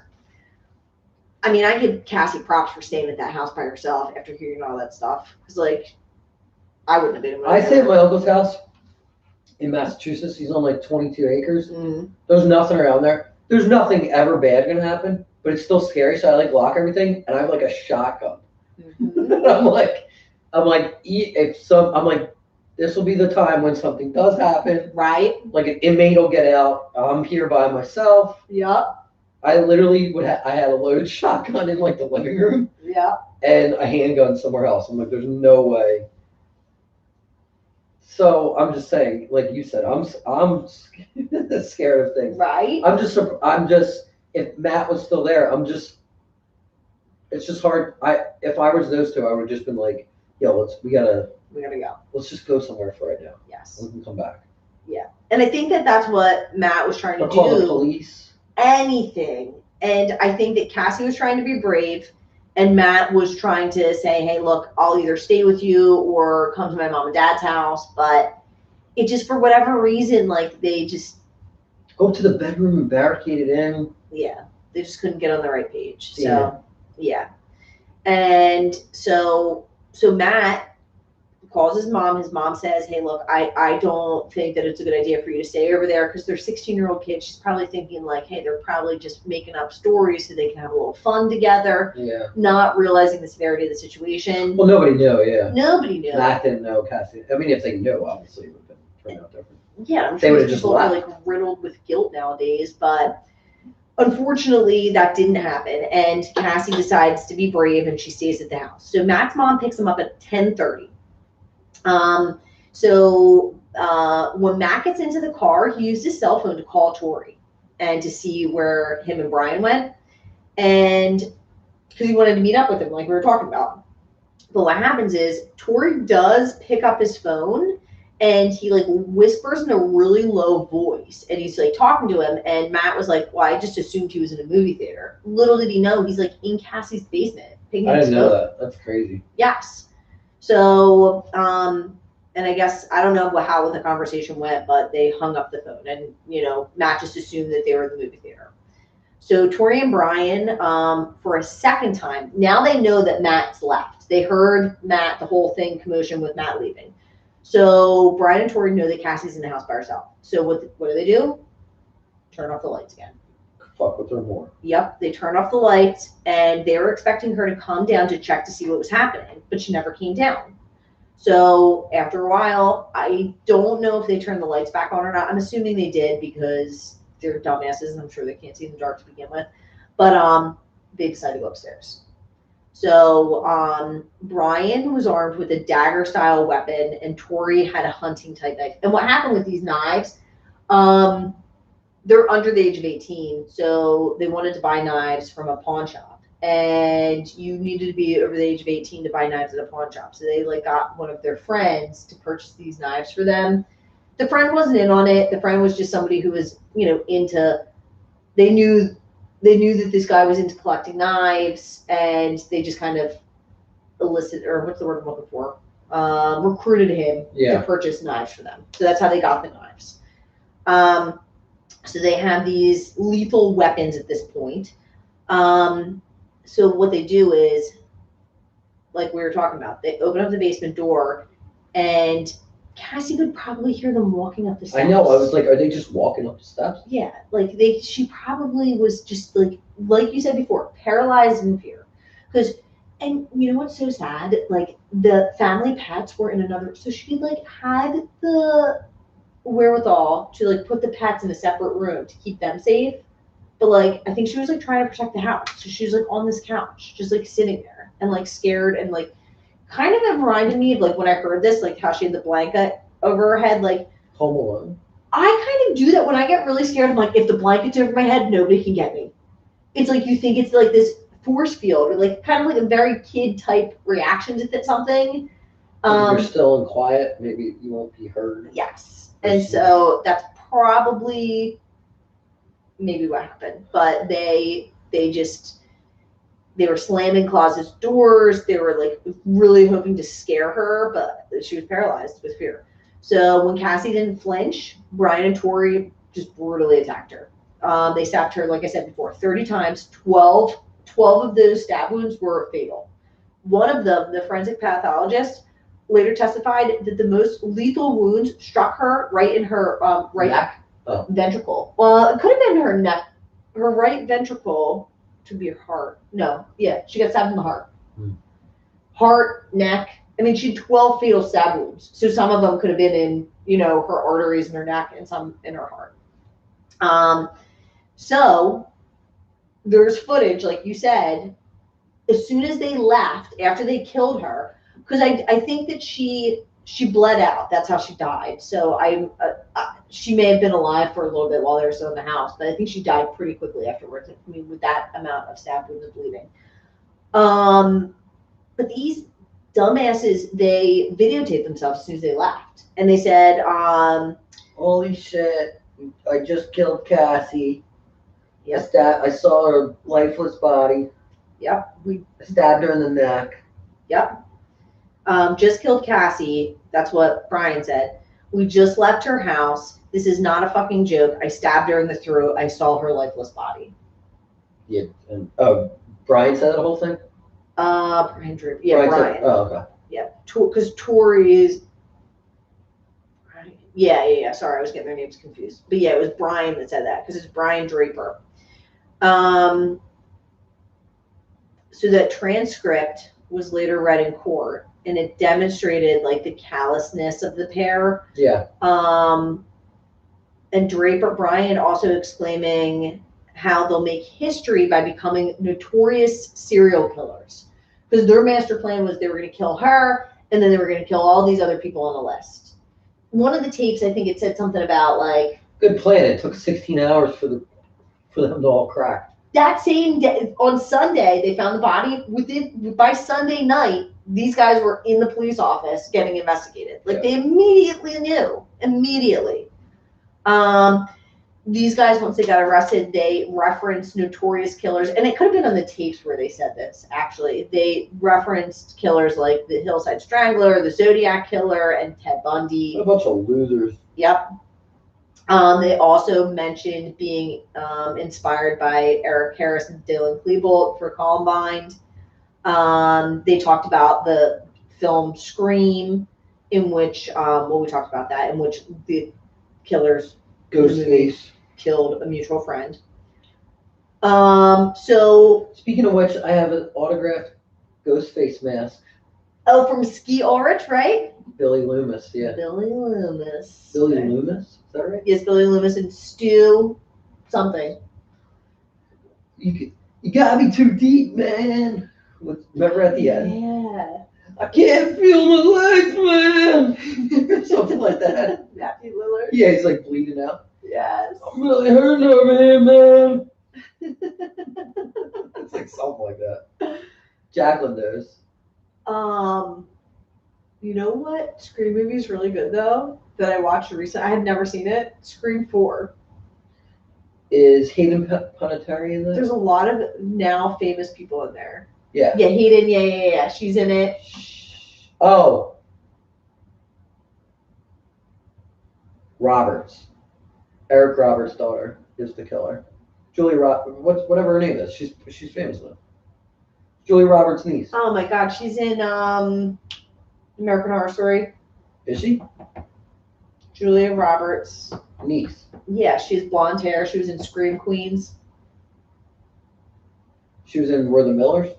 I mean, I give Cassie props for staying at that house by herself after hearing all that stuff. Because, like, I wouldn't have been able to. I stay at my uncle's house in Massachusetts. He's on like 22 acres. Mm-hmm. There's nothing around there. There's nothing ever bad going to happen, but it's still scary. So I like lock everything, and I have like a shotgun. Mm-hmm. I'm like, if this will be the time when something does happen. Right. Like an inmate will get out. I'm here by myself. Yep. I literally I had a loaded shotgun in like the living room. Yeah. And a handgun somewhere else. I'm like, there's no way. So I'm just saying, like you said, I'm scared of things. Right. I'm just. If Matt was still there, it's just hard. If I was those two, I would have just been like, yo, we gotta go. Let's just go somewhere for right now. Yes. We can come back. Yeah. And I think that's what Matt was trying to do. Call the police. Anything. And I think that Cassie was trying to be brave, and Matt was trying to say, hey, look, I'll either stay with you or come to my mom and dad's house. But it just, for whatever reason, like they just go to the bedroom and barricade it in. Yeah. They just couldn't get on the right page. So yeah. And so Matt calls his mom. His mom says, hey, look, I don't think that it's a good idea for you to stay over there, because they're 16-year-old kids. She's probably thinking like, hey, they're probably just making up stories so they can have a little fun together. Yeah. Not realizing the severity of the situation. Well, nobody knew, yeah. Nobody knew. Matt didn't know, Cassie. I mean, if they knew, obviously, it would have turned out different. Yeah, I'm they sure would have just people are left. like riddled with guilt nowadays, but unfortunately, that didn't happen, and Cassie decides to be brave, and she stays at the house. So Matt's mom picks him up at 10:30. When Matt gets into the car, he used his cell phone to call Tori and to see where him and Brian went, and because he wanted to meet up with him, like we were talking about. But what happens is Tori does pick up his phone, and he like whispers in a really low voice, and he's like talking to him, and Matt was like, well, I just assumed he was in a movie theater. Little did he know he's like in Cassie's basement. I didn't know that. That's crazy. Yes. So, and I guess, I don't know how the conversation went, but they hung up the phone, and, Matt just assumed that they were in the movie theater. So Tori and Brian, for a second time, now they know that Matt's left. They heard Matt, the whole thing, commotion with Matt leaving. So Brian and Tori know that Cassie's in the house by herself. So what do? Turn off the lights again. Fuck with her more. Yep, they turned off the lights, and they were expecting her to come down to check to see what was happening, but she never came down. So after a while, I don't know if they turned the lights back on or not. I'm assuming they did, because they're dumbasses, and I'm sure they can't see in the dark to begin with. But they decided to go upstairs. So Brian was armed with a dagger-style weapon, and Tori had a hunting-type knife. And what happened with these knives, they're under the age of 18, so they wanted to buy knives from a pawn shop. And you needed to be over the age of 18 to buy knives at a pawn shop. So they like got one of their friends to purchase these knives for them. The friend wasn't in on it. The friend was just somebody who was, they knew that this guy was into collecting knives, and they just kind of what's the word I'm looking for? Recruited him to purchase knives for them. So that's how they got the knives. So they have these lethal weapons at this point. So what they do is, like we were talking about, they open up the basement door, and Cassie would probably hear them walking up the steps. I know. I was like, are they just walking up the steps? Yeah, like she probably was just like you said before, paralyzed in fear. And you know what's so sad? Like the family pets were in another, so she had the wherewithal to put the pets in a separate room to keep them safe. But I think she was trying to protect the house. So she was on this couch, just sitting there and scared, and kind of reminded me of when I heard this, how she had the blanket over her head, Home Alone. I kind of do that when I get really scared. I'm like, if the blanket's over my head, nobody can get me. It's you think it's this force field, or kind of a very kid type reaction to something. If you're still and quiet, maybe you won't be heard. Yes. And so that's probably maybe what happened. But they were slamming closet doors. They were really hoping to scare her, but she was paralyzed with fear. So when Cassie didn't flinch, Brian and Tori just brutally attacked her. They stabbed her, like I said before, 30 times. 12 of those stab wounds were fatal. One of them, the forensic pathologist, later testified that the most lethal wounds struck her right in her right ventricle. Well, it could have been her neck. Her right ventricle to be her heart. No, yeah, she got stabbed in the heart. Heart, neck, I mean, she had 12 fatal stab wounds. So some of them could have been in, you know, her arteries in her neck and some in her heart. So there's footage, like you said, as soon as they left, after they killed her, because I think that she bled out. That's how she died. So she may have been alive for a little bit while they were still in the house, but I think she died pretty quickly afterwards. I mean, with that amount of stab wounds and bleeding. But these dumbasses, they videotaped themselves as soon as they left, and they said, "Holy shit! I just killed Cassie. Yep. I saw her lifeless body. Yep. I stabbed her in the neck. Yep. Just killed Cassie. That's what Brian said. We just left her house. This is not a fucking joke. I stabbed her in the throat. I saw her lifeless body." Yeah. And Brian said the whole thing. Brian Drew. Yeah, Brian. Oh, okay. Yeah, because Tori is. Yeah. Sorry, I was getting their names confused. But yeah, it was Brian that said that because it's Brian Draper. So that transcript was later read in court, and it demonstrated like the callousness of the pair. Yeah. And Brian also exclaiming how they'll make history by becoming notorious serial killers, because their master plan was they were going to kill her, and then they were going to kill all these other people on the list. One of the tapes, I think it said something about like, good plan. It took 16 hours for them to all crack. That same day, on Sunday, they found the body. By Sunday night, these guys were in the police office getting investigated. Like, They immediately knew. Immediately. These guys, once they got arrested, they referenced notorious killers. And it could have been on the tapes where they said this, actually. They referenced killers like the Hillside Strangler, the Zodiac Killer, and Ted Bundy. What a bunch of losers. Yep. They also mentioned being inspired by Eric Harris and Dylan Klebold for Columbine. They talked about the film Scream, in which, we talked about that, in which the killers Ghostface killed a mutual friend. So speaking of which, I have an autographed Ghostface mask. Oh, from Ski Ulrich, right? Billy Loomis, yeah. Billy Loomis. Billy Loomis, is that right? Yes, Billy Loomis and Stu something. You gotta be too deep, man. Remember at the end? Yeah. I can't feel my legs, man. Something like that. Matthew Lillard. Yeah, he's like bleeding out. Yes. I'm really hurting over here, man. It's like something like that. Jacqueline knows. You know what Scream movie is really good though that I watched recently? I had never seen it. Scream 4. Is Hayden Panettiere in this? There's a lot of now famous people in there. Yeah. Yeah, Hayden. Yeah. She's in it. Oh. Roberts. Eric Roberts' daughter is the killer. Julie whatever her name is. She's famous though. Julie Roberts' niece. Oh my God, she's in American Horror Story. Is she? Julia Roberts' niece. Yeah, she has blonde hair. She was in Scream Queens. She was in We're the Millers.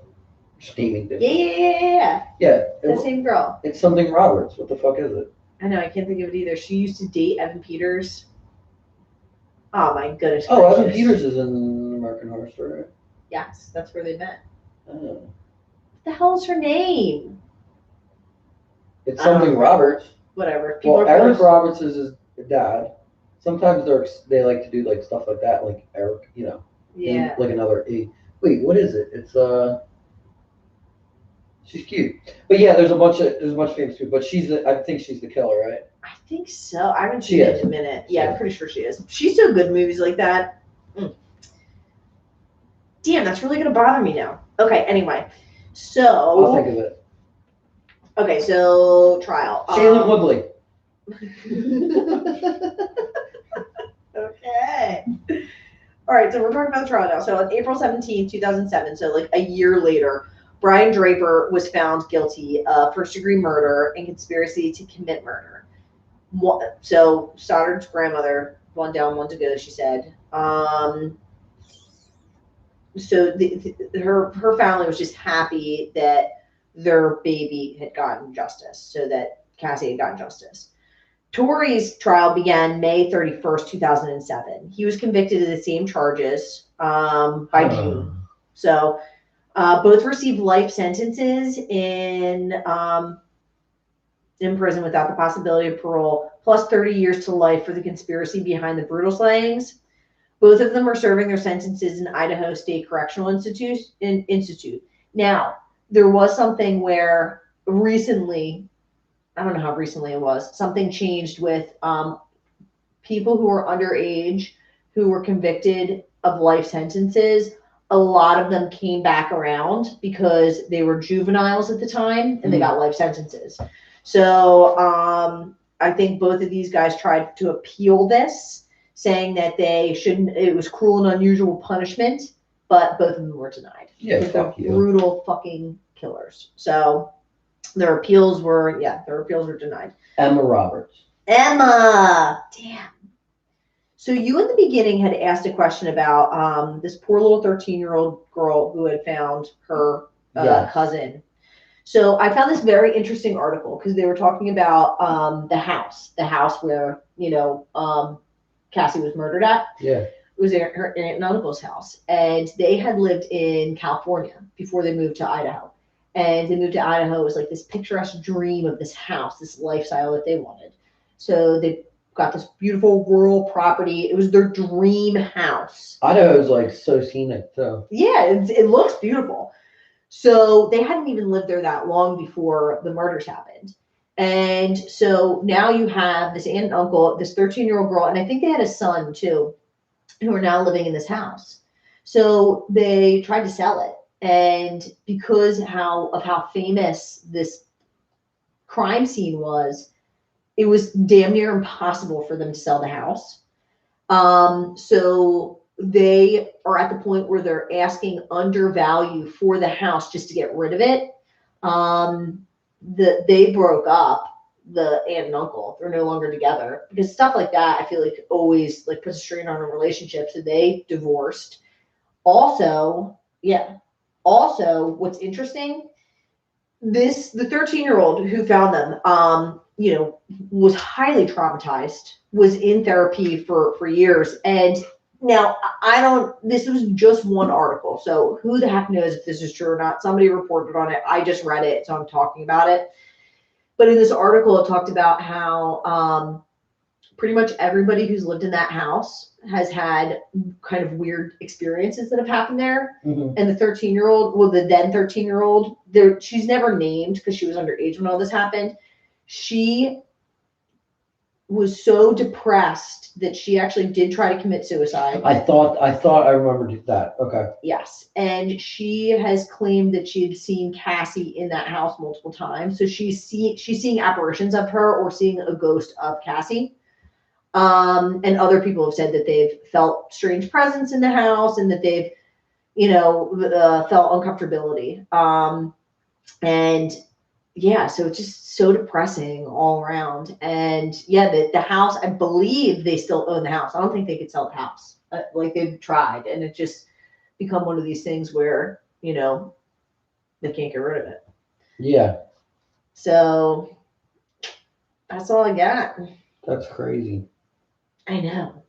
Just naming things. Yeah. Yeah. The same girl. It's something Roberts. What the fuck is it? I know. I can't think of it either. She used to date Evan Peters. Oh my goodness. Oh, Evan Peters is in American Horror Story, right? Yes, that's where they met. Oh. What the hell is her name? It's something Roberts. Whatever. Eric Roberts is his dad. Sometimes they like to do like stuff like that, like Eric, you know. Yeah. Like another E. Wait, what is it? It's she's cute. But yeah, there's a bunch of famous people. But I think she's the killer, right? I think so. I haven't seen it in a minute. Yeah, I'm pretty sure she is. She's so good in movies like that. Damn, that's really gonna bother me now. Okay, anyway. So I'll think of it. Okay, so trial. Shailene Woodley. Okay. All right, so we're talking about the trial now. So on April 17th, 2007, so like a year later, Brian Draper was found guilty of first-degree murder and conspiracy to commit murder. So Stoddard's grandmother, one down, one to go, she said. So her family was just happy that their baby had gotten justice, so that Cassie had gotten justice. Tori's trial began May 31st, 2007. He was convicted of the same charges by June. So both received life sentences in prison without the possibility of parole, plus 30 years to life for the conspiracy behind the brutal slayings. Both of them are serving their sentences in Idaho State Correctional Institute. Now, there was something where recently, I don't know how recently it was, something changed with people who were underage who were convicted of life sentences. A lot of them came back around because they were juveniles at the time and they got life sentences. So I think both of these guys tried to appeal this, saying that they shouldn't, it was cruel and unusual punishment, but both of them were denied. Yeah, because they're brutal fucking killers. So their appeals were denied. Emma Roberts. Emma! Damn. So you in the beginning had asked a question about this poor little 13-year-old girl who had found her cousin. So I found this very interesting article because they were talking about the house where, Cassie was murdered at. Yeah. It was her aunt and uncle's house. And they had lived in California before they moved to Idaho. And they moved to Idaho. It was like this picturesque dream of this house, this lifestyle that they wanted. So they got this beautiful rural property. It was their dream house. Idaho is like so scenic too. Yeah, it looks beautiful. So they hadn't even lived there that long before the murders happened. And so now you have this aunt and uncle, this 13-year-old girl, and I think they had a son too, who are now living in this house. So they tried to sell it. And because of how famous this crime scene was, it was damn near impossible for them to sell the house. So they are at the point where they're asking undervalue for the house just to get rid of it. They broke up, the aunt and uncle. They're no longer together because stuff like that, I feel like always like puts a strain on a relationship. So they divorced. Also, what's interesting, the 13-year-old who found them, was highly traumatized, was in therapy for years. And now this was just one article. So who the heck knows if this is true or not? Somebody reported on it. I just read it, so I'm talking about it. But in this article, it talked about how pretty much everybody who's lived in that house has had kind of weird experiences that have happened there. Mm-hmm. And the 13-year-old, the then 13-year-old, she's never named because she was underage when all this happened. She was so depressed that she actually did try to commit suicide. I thought I remembered that. Okay. Yes. And she has claimed that she had seen Cassie in that house multiple times. So she's seeing apparitions of her or seeing a ghost of Cassie. And other people have said that they've felt strange presence in the house and that they've, felt uncomfortability. So it's just so depressing all around. And the house, I believe they still own the house. I don't think they could sell the house. Like they've tried, and it just become one of these things where, they can't get rid of it. Yeah. So that's all I got. That's crazy. I know.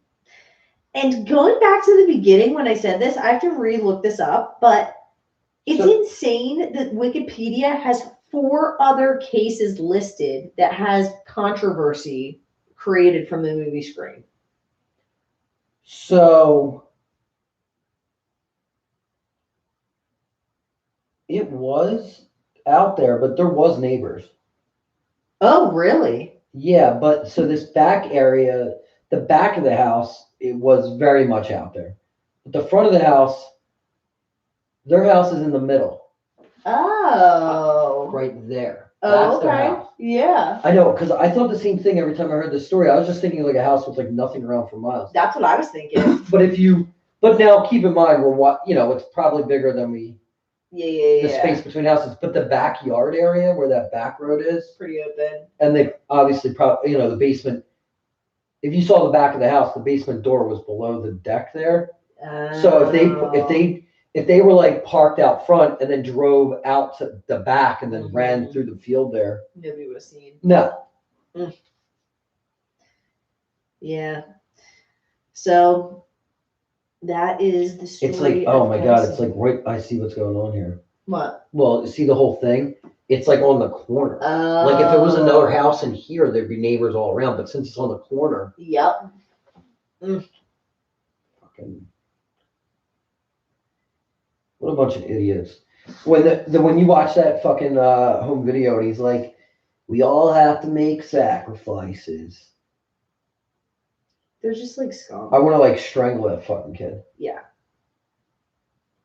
And going back to the beginning when I said this, I have to re-look this up, but it's insane that Wikipedia has 4 other cases listed that has controversy created from the movie Scream. So it was out there, but there was neighbors. Oh, really? Yeah, but so this back area, the back of the house, it was very much out there. But the front of the house, their house is in the middle. Oh. Right there. Oh, okay. Yeah. I know, because I thought the same thing every time I heard this story. I was just thinking like a house with like nothing around for miles. That's what I was thinking. But now keep in mind, it's probably bigger than the space between houses. But the backyard area where that back road is pretty open. And they obviously the basement. If you saw the back of the house, the basement door was below the deck there. So if they if they were like parked out front and then drove out to the back and then ran through the field there, nobody would have seen. No. Yeah. So that is the story. It's like, oh my God, it's like right. I see what's going on here. What? Well, see the whole thing? It's like on the corner. Like if it was another house in here, there'd be neighbors all around. But since it's on the corner. Yep. Fucking. What a bunch of idiots. When you watch that fucking home video and he's like, we all have to make sacrifices. They're just like scum. I want to like strangle that fucking kid. Yeah.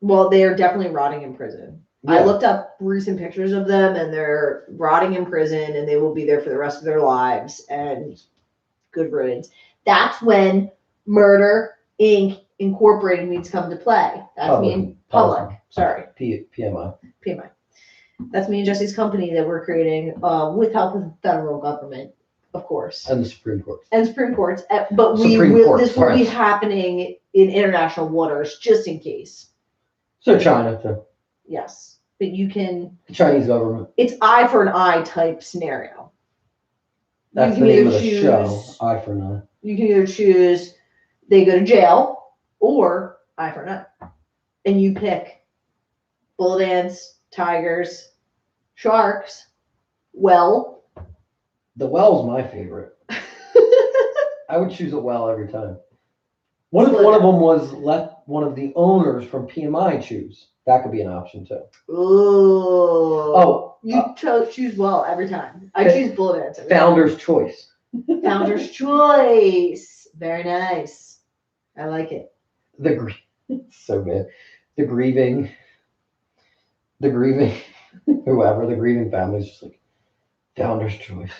Well, they are definitely rotting in prison. Yeah. I looked up recent pictures of them and they're rotting in prison and they will be there for the rest of their lives and good riddance. That's when Murder Inc. Incorporated needs to come to play. That's me and Public. Sorry. PMI. That's me and Jesse's company that we're creating with help of the federal government, of course. And the Supreme Court. But this will be happening in international waters just in case. So China too. Yes. But you can. The Chinese government. It's eye for an eye type scenario. That's the name of the show. Eye for an eye. You can either choose they go to jail or eye for an eye. And you pick bullet ants, tigers, sharks, well. The whale's my favorite. I would choose a whale every time. What if one of them was let one of the owners from PMI choose? That could be an option too. Ooh. Oh. You choose well every time. I choose bullet ants. Founder's choice. Founder's choice. Very nice. I like it. So bad. The grieving, whoever, the grieving family's just like, Founder's choice.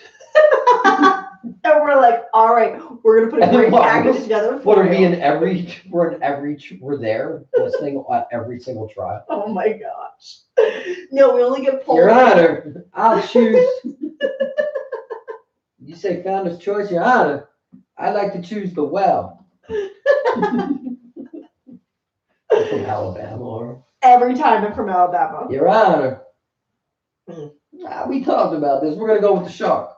And we're like, all right, we're gonna put a great package together. What are we we're there listening at every single trial. Oh my gosh. No, we only get pulled. Your Honor, I'll choose. You say Founder's choice, Your Honor. I'd like to choose the well. From Alabama, or every time I'm from Alabama. Your Honor. We talked about this. We're gonna go with the shark.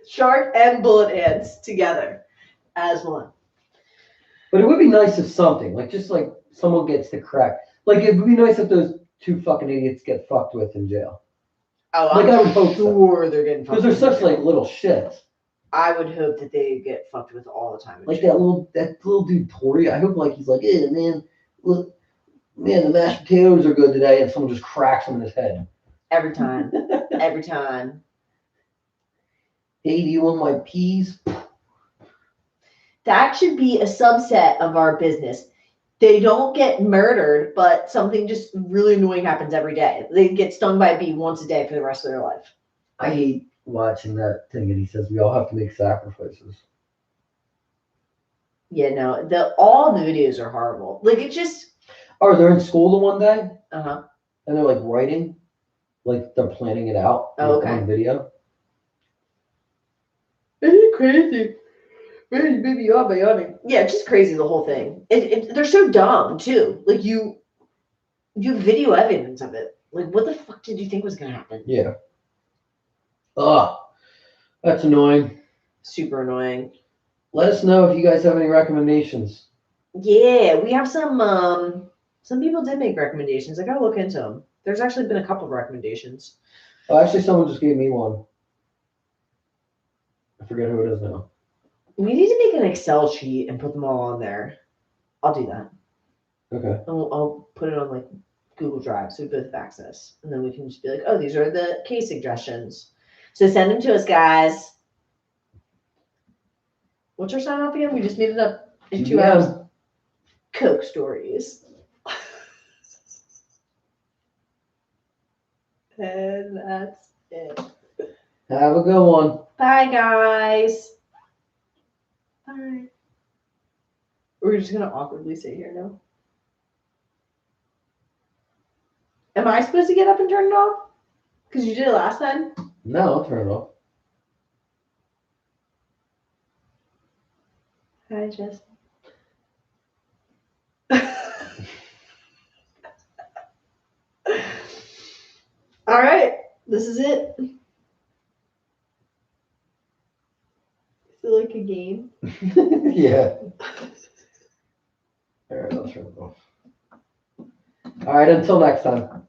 Shark and bullet ants together as one. But it would be nice if something, like just like someone gets the crack. Like it would be nice if those two fucking idiots get fucked with in jail. Oh, like, I'm sure they're getting fucked with. Because they're such like little shits. I would hope that they get fucked with all the time. Like that little dude Tori. I hope like he's like, hey man, look, man, the mashed potatoes are good today, and someone just cracks him in his head. Every time. Every time. Hey, do you want my peas? That should be a subset of our business. They don't get murdered, but something just really annoying happens every day. They get stung by a bee once a day for the rest of their life. I hate watching that thing, and he says we all have to make sacrifices. Yeah, no, all the videos are horrible. Like it just. Oh, they're in school the one day. And they're like writing, like they're planning it out. Oh, okay. On video. Isn't it crazy? Baby, yeah, it's just crazy, the whole thing. They're so dumb too. Like you have video evidence of it. Like what the fuck did you think was gonna happen? Yeah. Ugh. That's annoying. Super annoying. Let us know if you guys have any recommendations. Yeah, we have some people did make recommendations. I gotta look into them. There's actually been a couple of recommendations. Oh, actually someone just gave me one. I forget who it is now. We need to make an Excel sheet and put them all on there. I'll do that. Okay. I'll put it on like Google Drive so we both have access. And then we can just be like, oh, these are the case suggestions. So send them to us, guys. What's our sign off again? We just made it up in 2 hours. Coke stories. And that's it. Have a good one. Bye, guys. Bye. We're just going to awkwardly sit here now. Am I supposed to get up and turn it off? Because you did it last time? No, I'll turn it off. Hi, Jess. All right, this is it. Is it like a game? Yeah. All right, let's rip it off. All right, until next time.